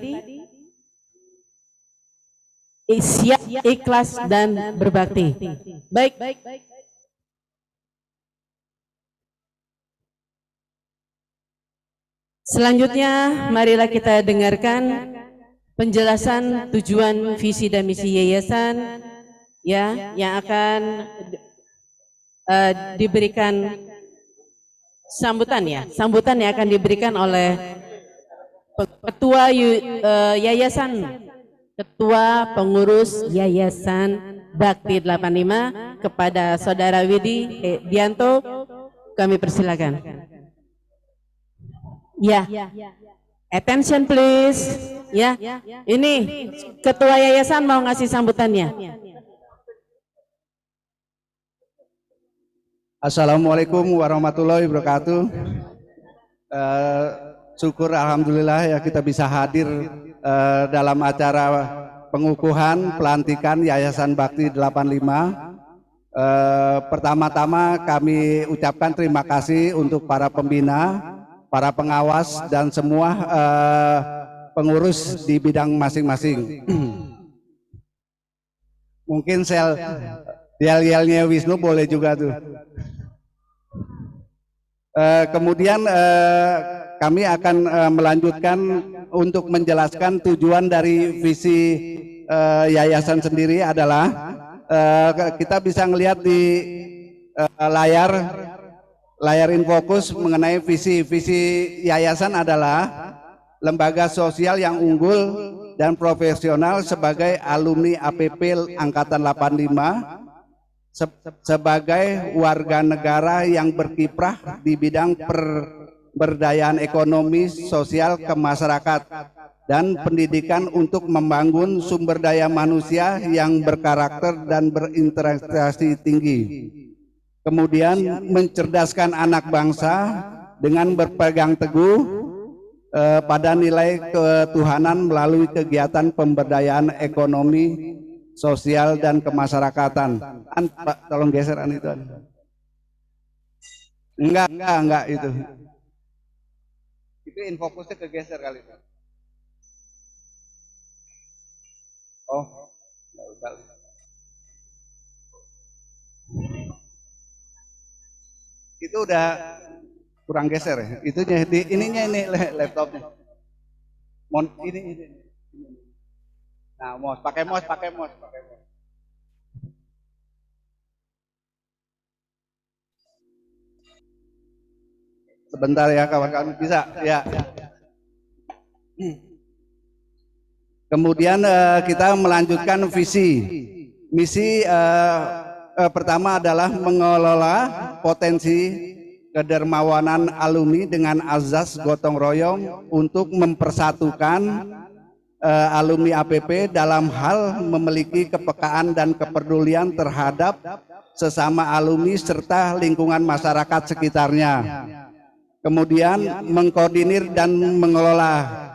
siap, ikhlas dan berbakti. Baik. Selanjutnya, marilah kita dengarkan penjelasan tujuan, visi dan misi yayasan ya, yang akan diberikan sambutan yang akan diberikan oleh Ketua Yayasan, Ketua Pengurus Yayasan Bakti 85 kepada Saudara Widi Dianto, kami persilakan. Ya, attention please. Ya, ini Ketua Yayasan mau ngasih sambutannya. Assalamualaikum warahmatullahi wabarakatuh. Syukur alhamdulillah ya kita bisa hadir dalam acara pengukuhan pelantikan Yayasan Bakti 85. Pertama-tama kami ucapkan terima kasih untuk para pembina, para pengawas dan semua pengurus di bidang masing-masing. Mungkin yel-yelnya Wisnu boleh juga tuh. Kemudian kami akan melanjutkan untuk menjelaskan tujuan dari visi yayasan sendiri adalah kita bisa melihat di layar infokus mengenai visi yayasan adalah lembaga sosial yang unggul dan profesional sebagai alumni APP Angkatan 85, sebagai warga negara yang berkiprah di bidang pemberdayaan ekonomi sosial ke masyarakat dan pendidikan untuk membangun sumber daya manusia yang berkarakter dan berinteraksi tinggi. Kemudian mencerdaskan anak bangsa dengan berpegang teguh pada nilai ketuhanan melalui kegiatan pemberdayaan ekonomi, sosial dan kemasyarakatan. Pak, tolong geser itu. Enggak itu. Itu infokusnya kegeser kali itu. Oh, enggak usah. Itu udah kurang geser ya. Itunya ininya ini laptopnya. Ini. Nah, pakai mouse. Sebentar ya kawan-kawan, bisa ya. Kemudian kita melanjutkan visi. Misi pertama adalah mengelola potensi kedermawanan alumni dengan azas gotong royong untuk mempersatukan alumni APP dalam hal memiliki kepekaan dan kepedulian terhadap sesama alumni serta lingkungan masyarakat sekitarnya. Kemudian mengkoordinir dan mengelola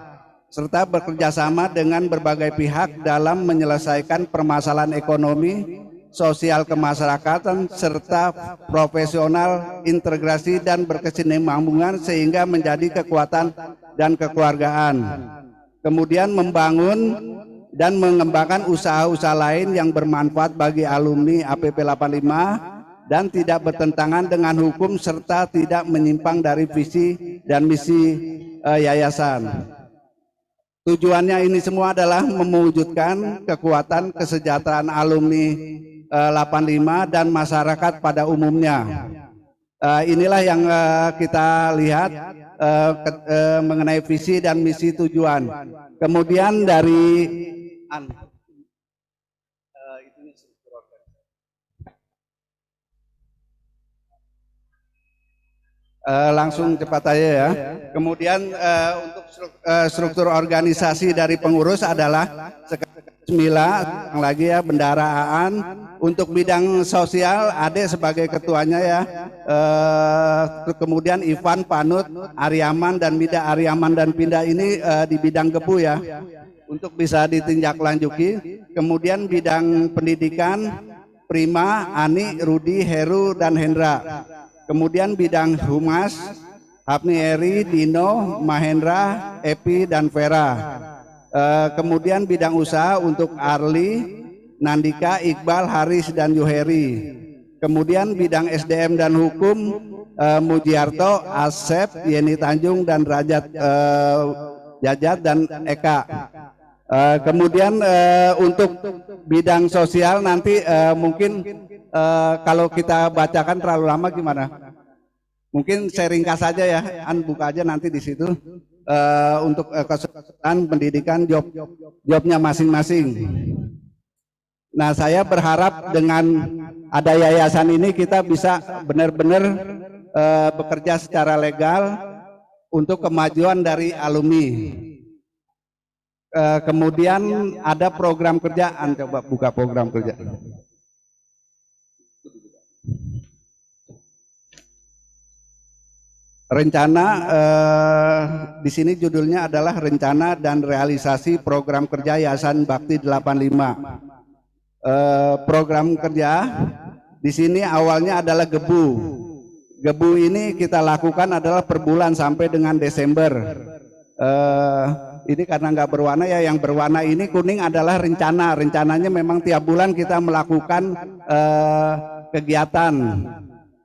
serta bekerjasama dengan berbagai pihak dalam menyelesaikan permasalahan ekonomi, sosial kemasyarakatan serta profesional, integrasi dan berkesinambungan sehingga menjadi kekuatan dan kekeluargaan. Kemudian membangun dan mengembangkan usaha-usaha lain yang bermanfaat bagi alumni APP 85 dan tidak bertentangan dengan hukum serta tidak menyimpang dari visi dan misi yayasan. Tujuannya ini semua adalah mewujudkan kekuatan kesejahteraan alumni 85 dan masyarakat pada umumnya. Inilah yang kita lihat mengenai visi dan misi tujuan. Kemudian dari langsung cepat aja ya. Kemudian untuk struktur organisasi dari pengurus adalah Bismillah, yang lagi ya bendara Aan. Untuk bidang sosial Ade sebagai ketuanya ya. Kemudian Ivan, Panut, Aryaman dan Mida. Aryaman dan Pindah ini di bidang gebu ya. Untuk bisa ditindaklanjuti. Kemudian bidang pendidikan Prima, Ani, Rudi, Heru dan Hendra. Kemudian bidang humas Hapni, Eri, Dino, Mahendra, Epi dan Vera. Kemudian bidang usaha untuk Arli, Nandika, Iqbal, Haris dan Yuheri. Kemudian bidang SDM dan hukum Mujiarto, Asep, Yeni Tanjung dan Rajat Jajat dan Eka. Kemudian untuk bidang sosial nanti mungkin kalau kita bacakan terlalu lama gimana? Mungkin saya ringkas saja ya, buka aja nanti di situ untuk keseluruhan pendidikan jobnya masing-masing. Nah, saya berharap dengan ada yayasan ini kita bisa benar-benar bekerja secara legal untuk kemajuan dari alumni. Kemudian ada program kerjaan, coba buka program kerja. Rencana di sini judulnya adalah rencana dan realisasi program kerja Yayasan Bakti 85. Program kerja di sini awalnya adalah gebu. Gebu ini kita lakukan adalah per bulan sampai dengan Desember. Ini karena nggak berwarna ya, yang berwarna ini kuning adalah rencana. Rencananya memang tiap bulan kita melakukan kegiatan.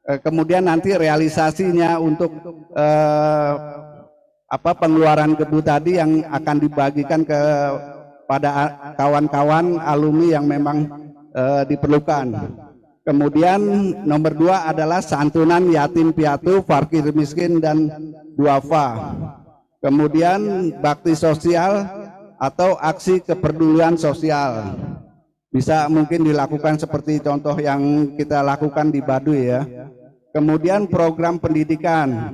Kemudian nanti realisasinya untuk pengeluaran gebu tadi yang akan dibagikan kepada kawan-kawan alumni yang memang diperlukan. Kemudian nomor 2 adalah santunan yatim piatu, fakir miskin dan duafa. Kemudian bakti sosial atau aksi kepedulian sosial. Bisa mungkin dilakukan seperti contoh yang kita lakukan di Baduy ya. Kemudian program pendidikan.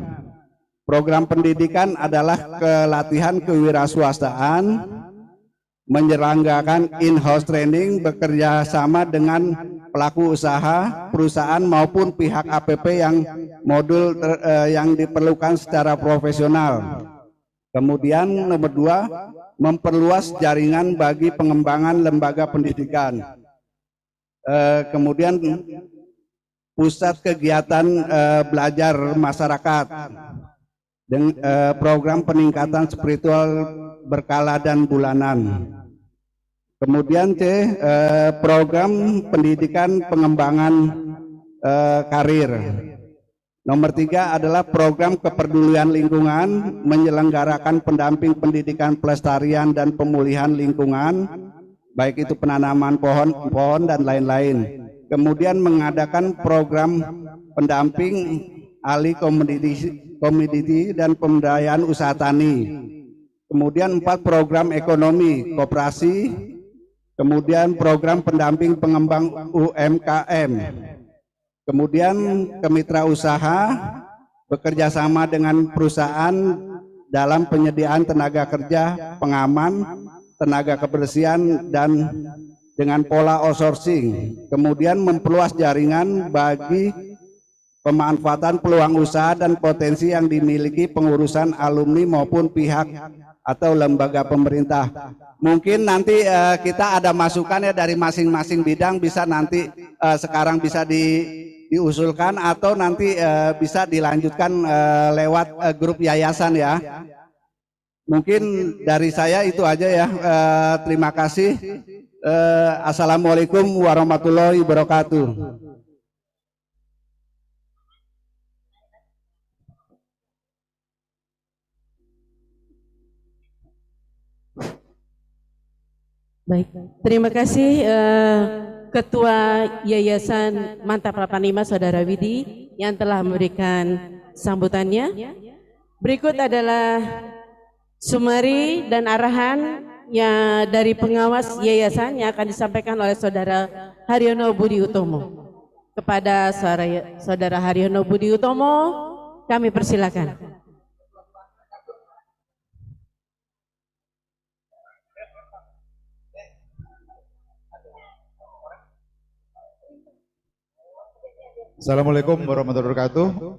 Program pendidikan adalah pelatihan kewirausahaan, menyelenggarakan in-house training, bekerja sama dengan pelaku usaha, perusahaan maupun pihak APP yang modul yang diperlukan secara profesional. Kemudian nomor 2, memperluas jaringan bagi pengembangan lembaga pendidikan. Kemudian pusat kegiatan belajar masyarakat dengan program peningkatan spiritual berkala dan bulanan. Kemudian C, program pendidikan pengembangan karir. Nomor 3 adalah program kepedulian lingkungan, menyelenggarakan pendamping pendidikan pelestarian dan pemulihan lingkungan, baik itu penanaman pohon dan lain-lain. Kemudian mengadakan program pendamping ahli komoditi dan pemberdayaan usaha tani. Kemudian 4, program ekonomi koperasi. Kemudian program pendamping pengembang UMKM. Kemudian kemitra usaha bekerja sama dengan perusahaan dalam penyediaan tenaga kerja, pengaman, tenaga kebersihan dan dengan pola outsourcing. Kemudian memperluas jaringan bagi pemanfaatan peluang usaha dan potensi yang dimiliki pengurusan alumni maupun pihak atau lembaga pemerintah. Mungkin nanti kita ada masukan ya dari masing-masing bidang, bisa nanti sekarang bisa diusulkan atau nanti bisa dilanjutkan lewat grup yayasan ya. Mungkin dari saya itu aja ya. Terima kasih. Assalamualaikum warahmatullahi wabarakatuh. Baik, terima kasih Ketua Yayasan Mantap 85 Saudara Widi yang telah memberikan sambutannya. Berikut adalah sumari dan arahan yang dari pengawas yayasan yang akan disampaikan oleh Saudara Haryono Budi Utomo. Kepada Saudara Haryono Budi Utomo, kami persilakan. Assalamualaikum warahmatullahi wabarakatuh.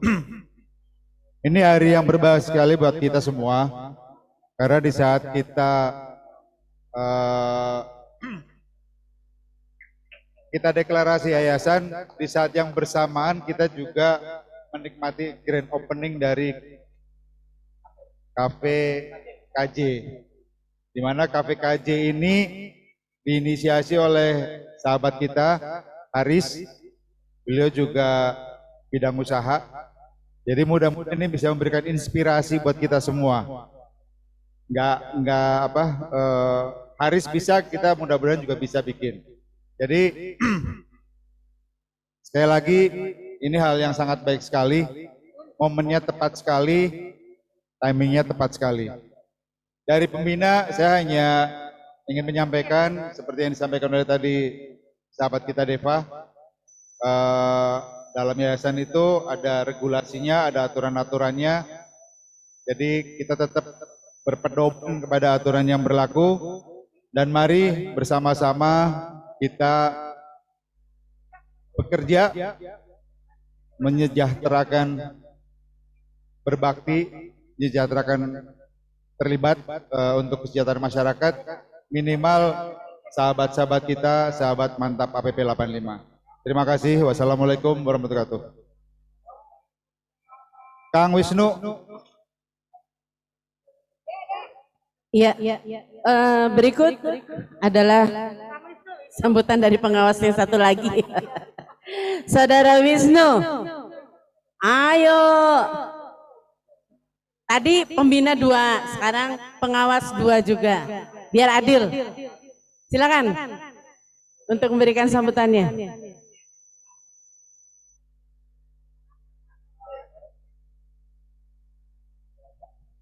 Ini hari yang berbahagia sekali buat kita semua, karena di saat kita deklarasi yayasan, di saat yang bersamaan kita juga menikmati grand opening dari Cafe KJ, di mana Cafe KJ ini diinisiasi oleh sahabat kita Haris. Beliau juga bidang usaha, jadi mudah-mudahan ini bisa memberikan inspirasi buat kita semua. Haris bisa, kita mudah-mudahan juga bisa bikin. Jadi sekali lagi ini hal yang sangat baik sekali, momennya tepat sekali, timingnya tepat sekali. Dari pembina saya hanya ingin menyampaikan seperti yang disampaikan oleh tadi sahabat kita Deva. Dalam yayasan itu ada regulasinya, ada aturan-aturannya. Jadi kita tetap berpedoman kepada aturan yang berlaku, dan mari bersama-sama kita bekerja menyejahterakan, berbakti, menyejahterakan, terlibat untuk kesejahteraan masyarakat, minimal sahabat-sahabat kita, sahabat Mantap APP 85. Terima kasih. Wassalamualaikum warahmatullahi wabarakatuh. Kang Wisnu. Iya. Berikut adalah sambutan dari pengawas yang satu lagi. Saudara Wisnu. Ayo. Tadi pembina 2, sekarang pengawas 2 juga. Biar adil. Silakan untuk memberikan sambutannya.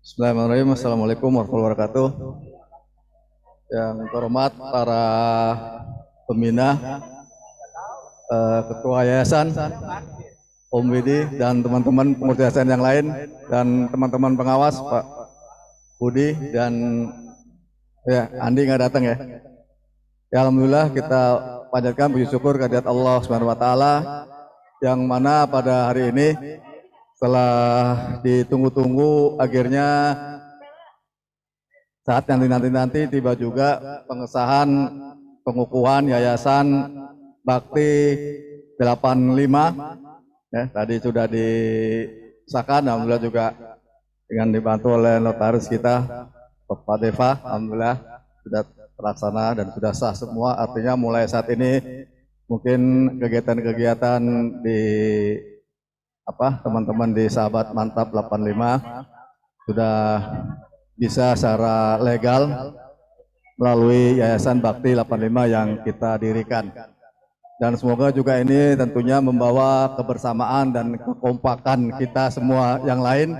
Bismillahirrahmanirrahim. Assalamualaikum warahmatullahi wabarakatuh. Yang terhormat para pembina, ketua yayasan, Om Widi dan teman-teman pengurus yayasan yang lain dan teman-teman pengawas Pak Budi dan ya Andi nggak datang ya. Ya alhamdulillah kita panjatkan puji syukur kehadirat Allah Subhanahu wa taala yang mana pada hari ini setelah ditunggu-tunggu akhirnya saat yang nanti tiba juga pengesahan pengukuhan Yayasan Bakti 85 ya, tadi sudah disahkan, alhamdulillah juga dengan dibantu oleh notaris kita Bapak Deva, alhamdulillah sudah terlaksana dan sudah sah semua. Artinya mulai saat ini mungkin kegiatan-kegiatan di teman-teman di Sahabat Mantap 85 sudah bisa secara legal melalui Yayasan Bakti 85 yang kita dirikan. Dan semoga juga ini tentunya membawa kebersamaan dan kekompakan kita semua yang lain.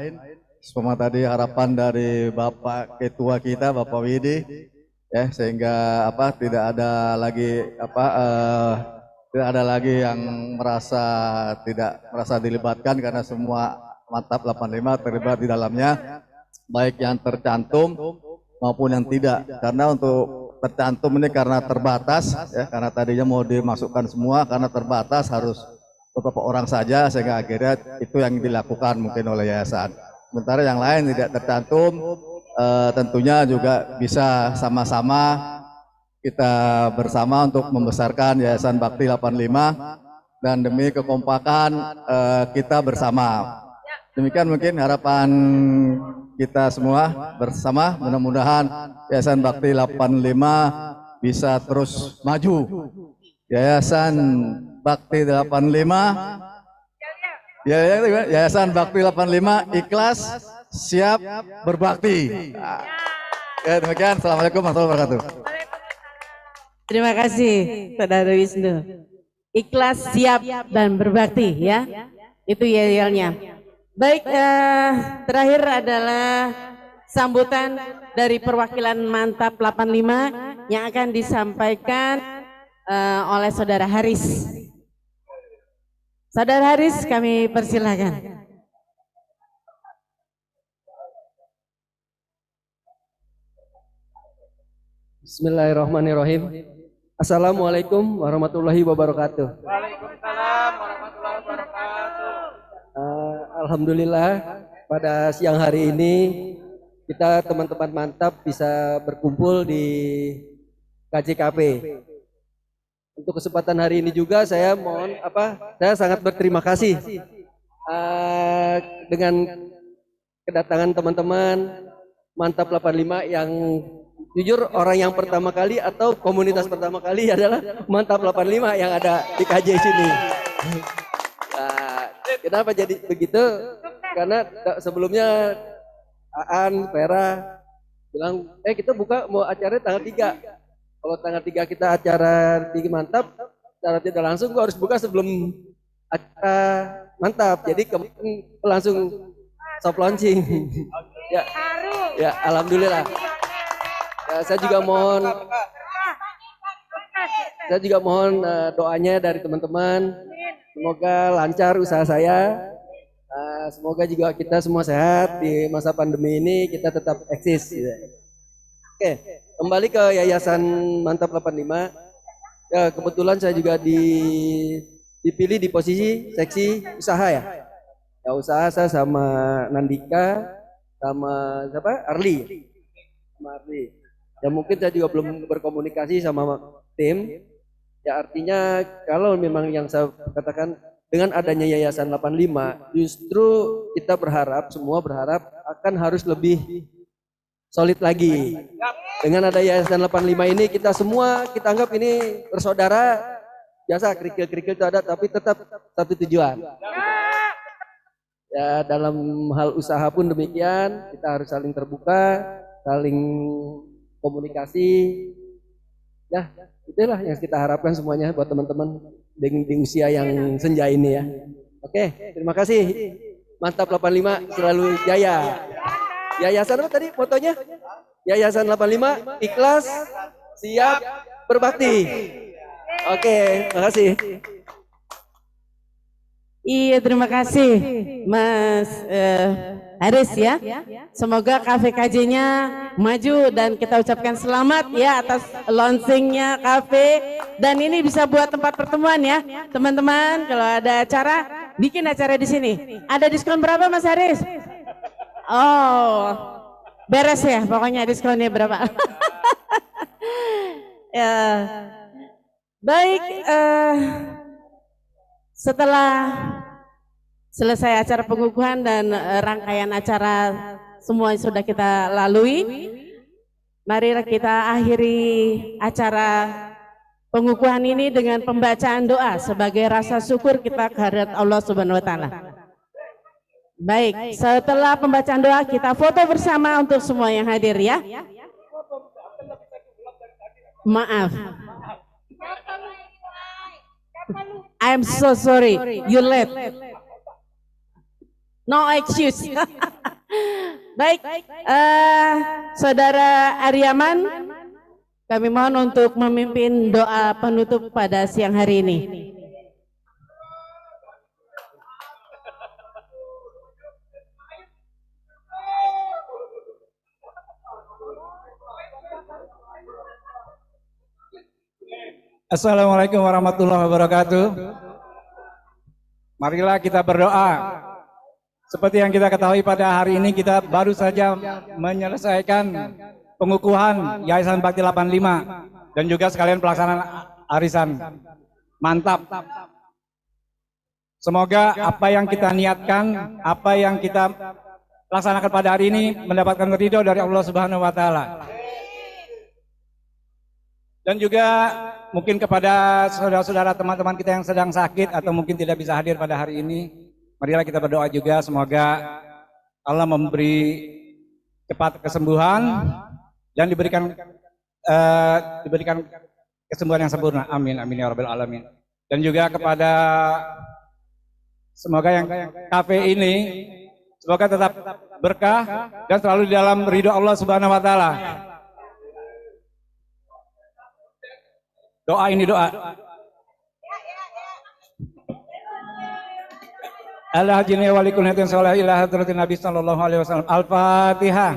Semoga tadi harapan dari Bapak Ketua kita, Bapak Widi, ya sehingga tidak ada lagi yang tidak merasa dilibatkan karena semua Mantap 85 terlibat di dalamnya, baik yang tercantum maupun yang tidak. Karena untuk tercantum ini karena terbatas ya, karena tadinya mau dimasukkan semua, karena terbatas harus beberapa orang saja sehingga akhirnya itu yang dilakukan mungkin oleh yayasan. Sementara yang lain tidak tercantum, tentunya juga bisa sama-sama kita bersama untuk membesarkan Yayasan Bakti 85 dan demi kekompakan kita bersama. Demikian mungkin harapan kita semua bersama, mudah-mudahan Yayasan Bakti 85 bisa terus maju. Yayasan Bakti 85, Yayasan Bakti 85 ikhlas siap berbakti. Ya, demikian. Assalamualaikum warahmatullahi wabarakatuh. Terima kasih Saudara Wisnu. Ikhlas, siap, dan berbakti ya. Itu yel-yelnya. Baik, terakhir adalah sambutan dari perwakilan Mantap 85 yang akan disampaikan oleh Saudara Haris. Saudara Haris, kami persilakan. Bismillahirrahmanirrahim. Assalamualaikum warahmatullahi wabarakatuh. Waalaikumsalam warahmatullahi wabarakatuh. Alhamdulillah pada siang hari ini kita teman-teman Mantap bisa berkumpul di KJKP. Untuk kesempatan hari ini juga saya saya sangat berterima kasih dengan kedatangan teman-teman Mantap 85 yang jujur orang yang pertama kali atau komunitas pertama kali adalah Mantap 85 yang ada di KJ sini. Kenapa jadi begitu? Karena sebelumnya Aan, Vera bilang, kita buka mau acara tanggal 3. Kalau tanggal 3 kita acara di Mantap, secara tidak langsung gua harus buka sebelum acara Mantap. Jadi kemarin langsung soft launching. Ya, alhamdulillah. Ya, saya juga mohon doanya dari teman-teman. Semoga lancar usaha saya. Semoga juga kita semua sehat di masa pandemi ini, kita tetap eksis. Oke, kembali ke Yayasan Mantap 85. Ya, kebetulan saya juga dipilih di posisi seksi usaha ya. Ya, usaha saya sama Nandika, sama siapa? Arli. Sama Arli. Ya mungkin saya juga belum berkomunikasi sama tim. Ya artinya kalau memang yang saya katakan dengan adanya Yayasan 85, justru kita berharap, semua berharap akan harus lebih solid lagi. Dengan ada Yayasan 85 ini kita semua kita anggap ini bersaudara. Biasa kerikil-kerikil itu ada, tapi tetap satu tujuan. Ya dalam hal usaha pun demikian, kita harus saling terbuka, saling komunikasi. Ya itulah yang kita harapkan semuanya buat teman-teman di usia yang senja ini ya. Oke, terima kasih. Mantap 85 selalu jaya. Yayasan apa tadi fotonya? Yayasan 85 ikhlas siap berbakti. Oke, makasih. Iya, terima kasih Mas Haris ya. Semoga KVKJ-nya maju dan kita ucapkan selamat ya atas launchingnya kafe. Dan ini bisa buat tempat pertemuan ya. Teman-teman kalau ada acara, bikin acara di sini. Ada diskon berapa Mas Haris? Oh, beres ya pokoknya diskonnya berapa. Ya. Baik, setelah selesai acara pengukuhan dan rangkaian acara semua yang sudah kita lalui, mari kita akhiri acara pengukuhan ini dengan pembacaan doa sebagai rasa syukur kita kehadirat Allah Subhanahu wa taala. Baik, setelah pembacaan doa kita foto bersama untuk semua yang hadir ya. Maaf. I'm so sorry, you late. No excuse. Baik, Saudara Aryaman, kami mohon untuk memimpin doa penutup pada siang hari ini. Assalamualaikum warahmatullahi wabarakatuh. Marilah kita berdoa. Seperti yang kita ketahui pada hari ini kita baru saja menyelesaikan pengukuhan Yayasan Bakti 85 dan juga sekalian pelaksanaan arisan. Mantap. Semoga apa yang kita niatkan, apa yang kita laksanakan pada hari ini mendapatkan ridho dari Allah Subhanahu wa taala. Dan juga mungkin kepada saudara-saudara teman-teman kita yang sedang sakit atau mungkin tidak bisa hadir pada hari ini, marilah kita berdoa juga semoga Allah memberi cepat kesembuhan dan diberikan kesembuhan yang sempurna. Amin amin ya rabbal alamin. Dan juga kepada semoga yang kafe ini semoga tetap berkah dan selalu di dalam ridho Allah Subhanahu wa taala. Doa ini doa. Al-hajini walikunatin sholah ila hadratin Nabi sallallahu alaihi wasallam. Al-Fatihah.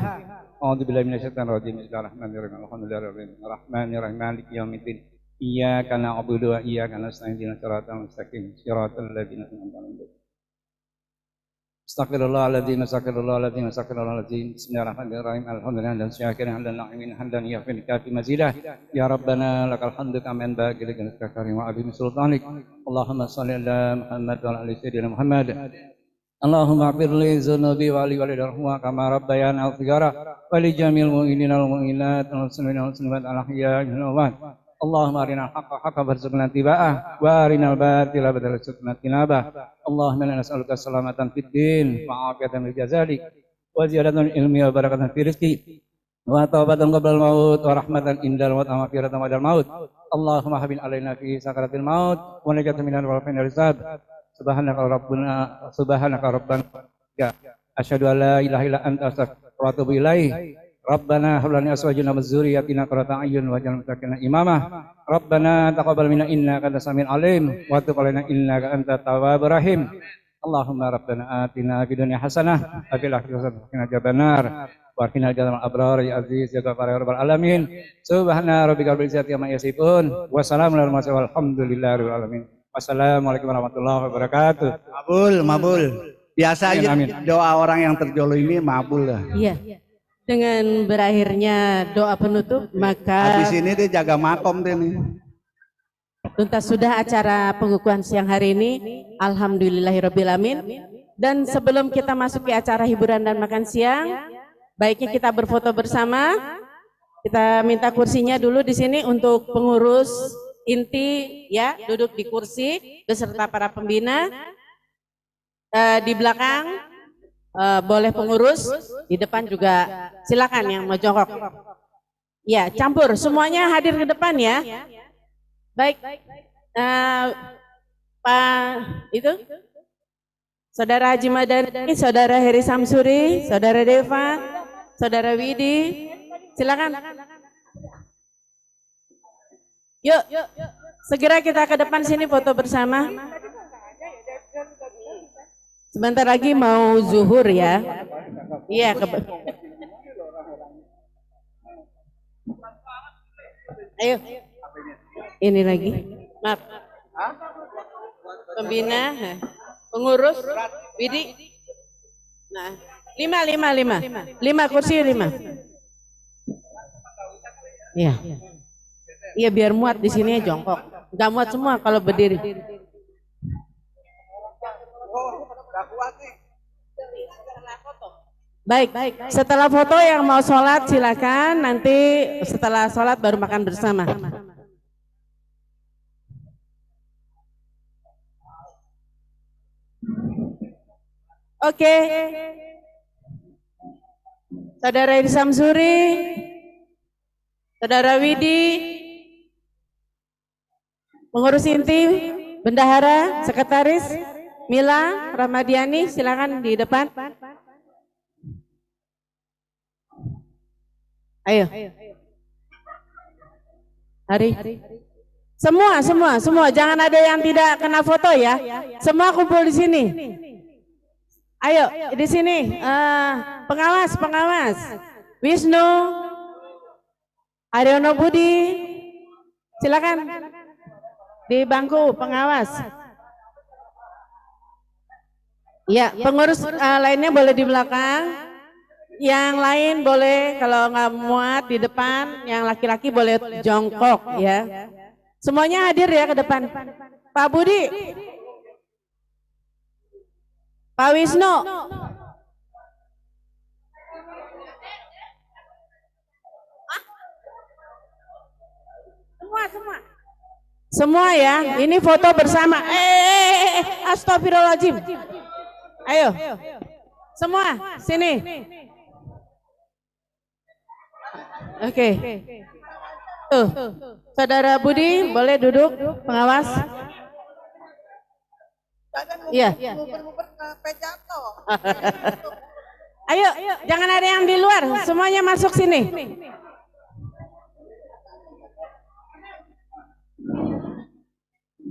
A'udzubillahi minasyaitonir rajim. Bismillahirrahmanirrahim. Alhamdulillahirrahmanirrahim. Maliki yaumiddin. Iyyaka na'budu wa iyyaka nasta'in. Ihdinas siratal mustaqim. Siratal ladzina an'amta 'alaihim. Astaghfirullahaladzim, astaghfirullahaladzim, astaghfirullahaladzim. Bismillahirrahmanirrahim. Alhamdulillah dan syakirin hamdan na'imin hamdan yafin kafi mazidah. Ya Rabbana lakal hamdu kaman bagi likan karim wa abim sultanik. Allahumma salli ala Muhammad wa ala ali sayyidina Muhammad. Allahumma ighfir li dzunubi wa li walidayya kama rabbayana shighara wa li jamil mu'minina wal mu'minat wal muslimina wal muslimat al ahya'i minhum wal amwat. Allahumma arinal haqqa haqqan warzuqna ittiba'ah wa arinal batila batilan warzuqna ijtinabah. Allahumma inna nas'aluka salamatan fid din wa afiyatan fil jazali wa ziyadatan ilmi wa barakatan fi rizqi wa taubatan qabla al-maut wa rahmatan indal maut wa maghfiratan ba'dal maut. Allahumma habib alaina fi sakaratil maut wa najatan minal wafin risab. Subhanaka rabbana asyhadu an la ilaha illa anta astaghfiruka wa atubu ilaik. Rabbana hab lana azwajana wa dzurriyyatina qurrata a'yun waj'alna muttaqina imama. Rabbana taqabbal minna innaka antas samiul alim wa tub 'alaina innaka antat tawwabur rahim. Allahumma rabbana atina fid dunya hasanah wa fil akhirati hasanah wa qina adzabannar wa qina adzaban abrar ya aziz ya ghafar ya rabbal alamin. Subhana rabbika rabbil izzati amma yasifun wa salamun alal mursalin walhamdulillahi rabbil alamin. Wassalamualaikum warahmatullahi wabarakatuh. Mabul. Biasa aja doa orang yang terjolimi mabul lah. Iya. Dengan berakhirnya doa penutup, maka habis ini dia jaga makom deh nih. Tuntas sudah acara pengukuhan siang hari ini. Alhamdulillahirabbil alamin. Dan sebelum kita masuk ke acara hiburan dan makan siang, baiknya kita berfoto bersama. Kita minta kursinya dulu di sini untuk pengurus inti ya, duduk di kursi beserta para pembina. Di belakang boleh pengurus, di depan juga silakan yang mau jongkok. Ya, campur semuanya hadir ke depan ya. Baik, Pak itu, Saudara Haji Madani, Saudara Heri Samsuri, Saudara Deva, Saudara Widi, silakan. Yuk, segera kita ke depan sini foto bersama. Sebentar lagi mau zuhur ya. Iya, ayo. Ini lagi. Maaf. Pembina, pengurus, Widi. Nah, 5 kursi 5. Iya. Iya biar muat di sini jongkok. Enggak muat semua kalau berdiri. Baik, setelah foto yang mau sholat silakan, nanti setelah sholat baru makan bersama. Oke, Saudara Edi Samsuri, Saudara Widi, pengurus inti, bendahara, sekretaris, Mila Rahmadiani, silakan di depan. Ayo. Hari. Semua. Jangan ada yang tidak kena foto ya. Semua kumpul di sini. Ayo, di sini. Pengawas. Wisnu, Aryono Budi, silakan di bangku pengawas. Ya, pengurus lainnya boleh di belakang. Yang lain boleh kalau nggak muat di depan, yang laki-laki boleh jongkok ya. Semuanya hadir ya ke depan. Pak Budi, Pak Wisnu, semua ya. Ini foto bersama. Astagfirullahaladzim. Ayo, semua sini. Oke. Tuh, Saudara Budi boleh duduk, pengawas. Iya. Ayo, jangan ada yang di luar, semuanya masuk sini.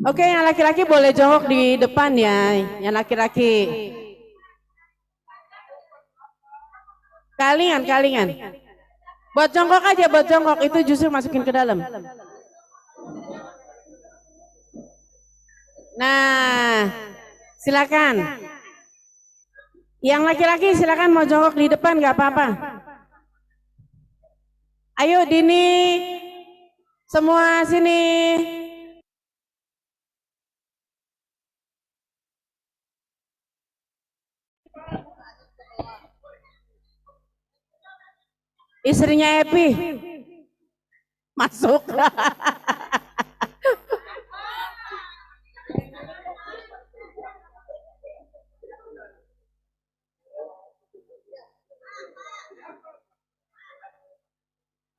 Oke, yang laki-laki boleh jongkok di depan ya, yang laki-laki. Kalingan. Buat jongkok aja, itu justru masukin ke dalam. Nah, silakan. Yang laki-laki silakan mau jongkok di depan, nggak apa-apa. Ayo Dini, semua sini. Istrinya Epi masuk.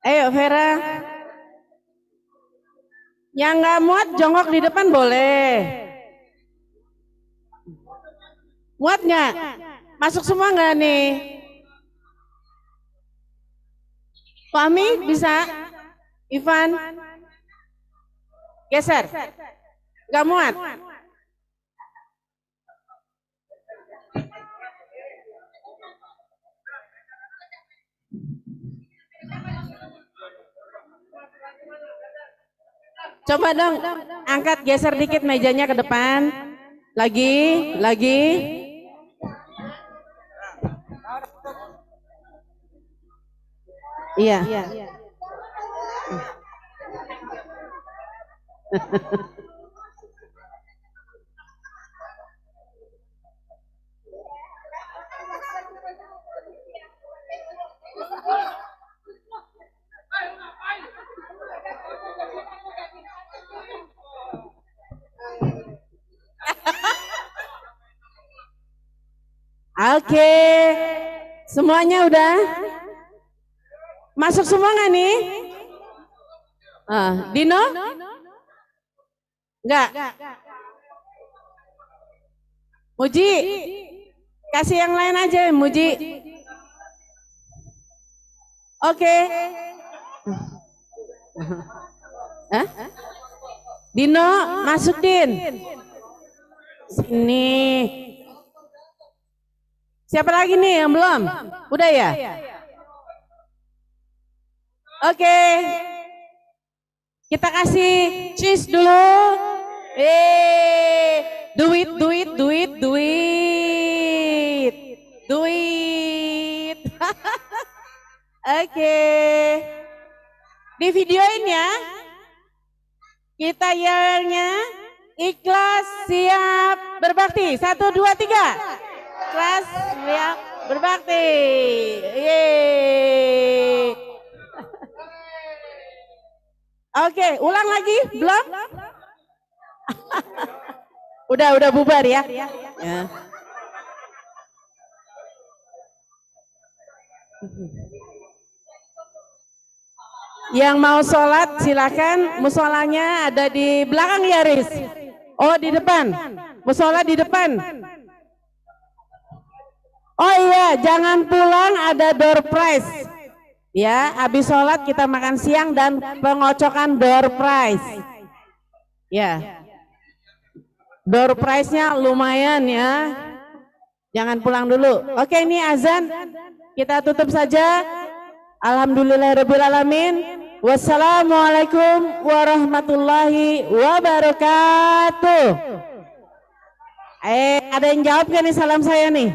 Ayo Vera, yang nggak muat jongkok di depan boleh. Muat nggak? Masuk semua nggak nih? Fahmi bisa? Ivan? Geser? Gak muat? Coba dong, angkat geser dikit mejanya ke depan. Lagi. Iya. Oke, semuanya udah masuk semua nggak nih? Dino? Enggak. Muji, kasih yang lain aja Muji. Oke. Hah? Dino, masuk Din. Sini. Siapa lagi nih yang belum? Udah ya? Oke. Kita kasih cheese dulu. Duit. Oke. Di videoin ya. Kita yelnya ikhlas siap berbakti. 1, 2, 3. Ikhlas siap berbakti. Yeay. Oke, ulang lagi, belum? Udah bubar ya. Yang mau sholat silakan, musolanya ada di belakang ya Riz. Oh di depan, musola di depan. Oh iya, jangan pulang, ada door prize. Ya, habis sholat kita makan siang dan pengocokan door prize. Ya, door prize-nya lumayan ya. Jangan pulang dulu. Oke, ini azan. Kita tutup saja. Alhamdulillahirrabbilalamin. Wassalamualaikum warahmatullahi wabarakatuh. Ada yang jawab gak nih salam saya nih?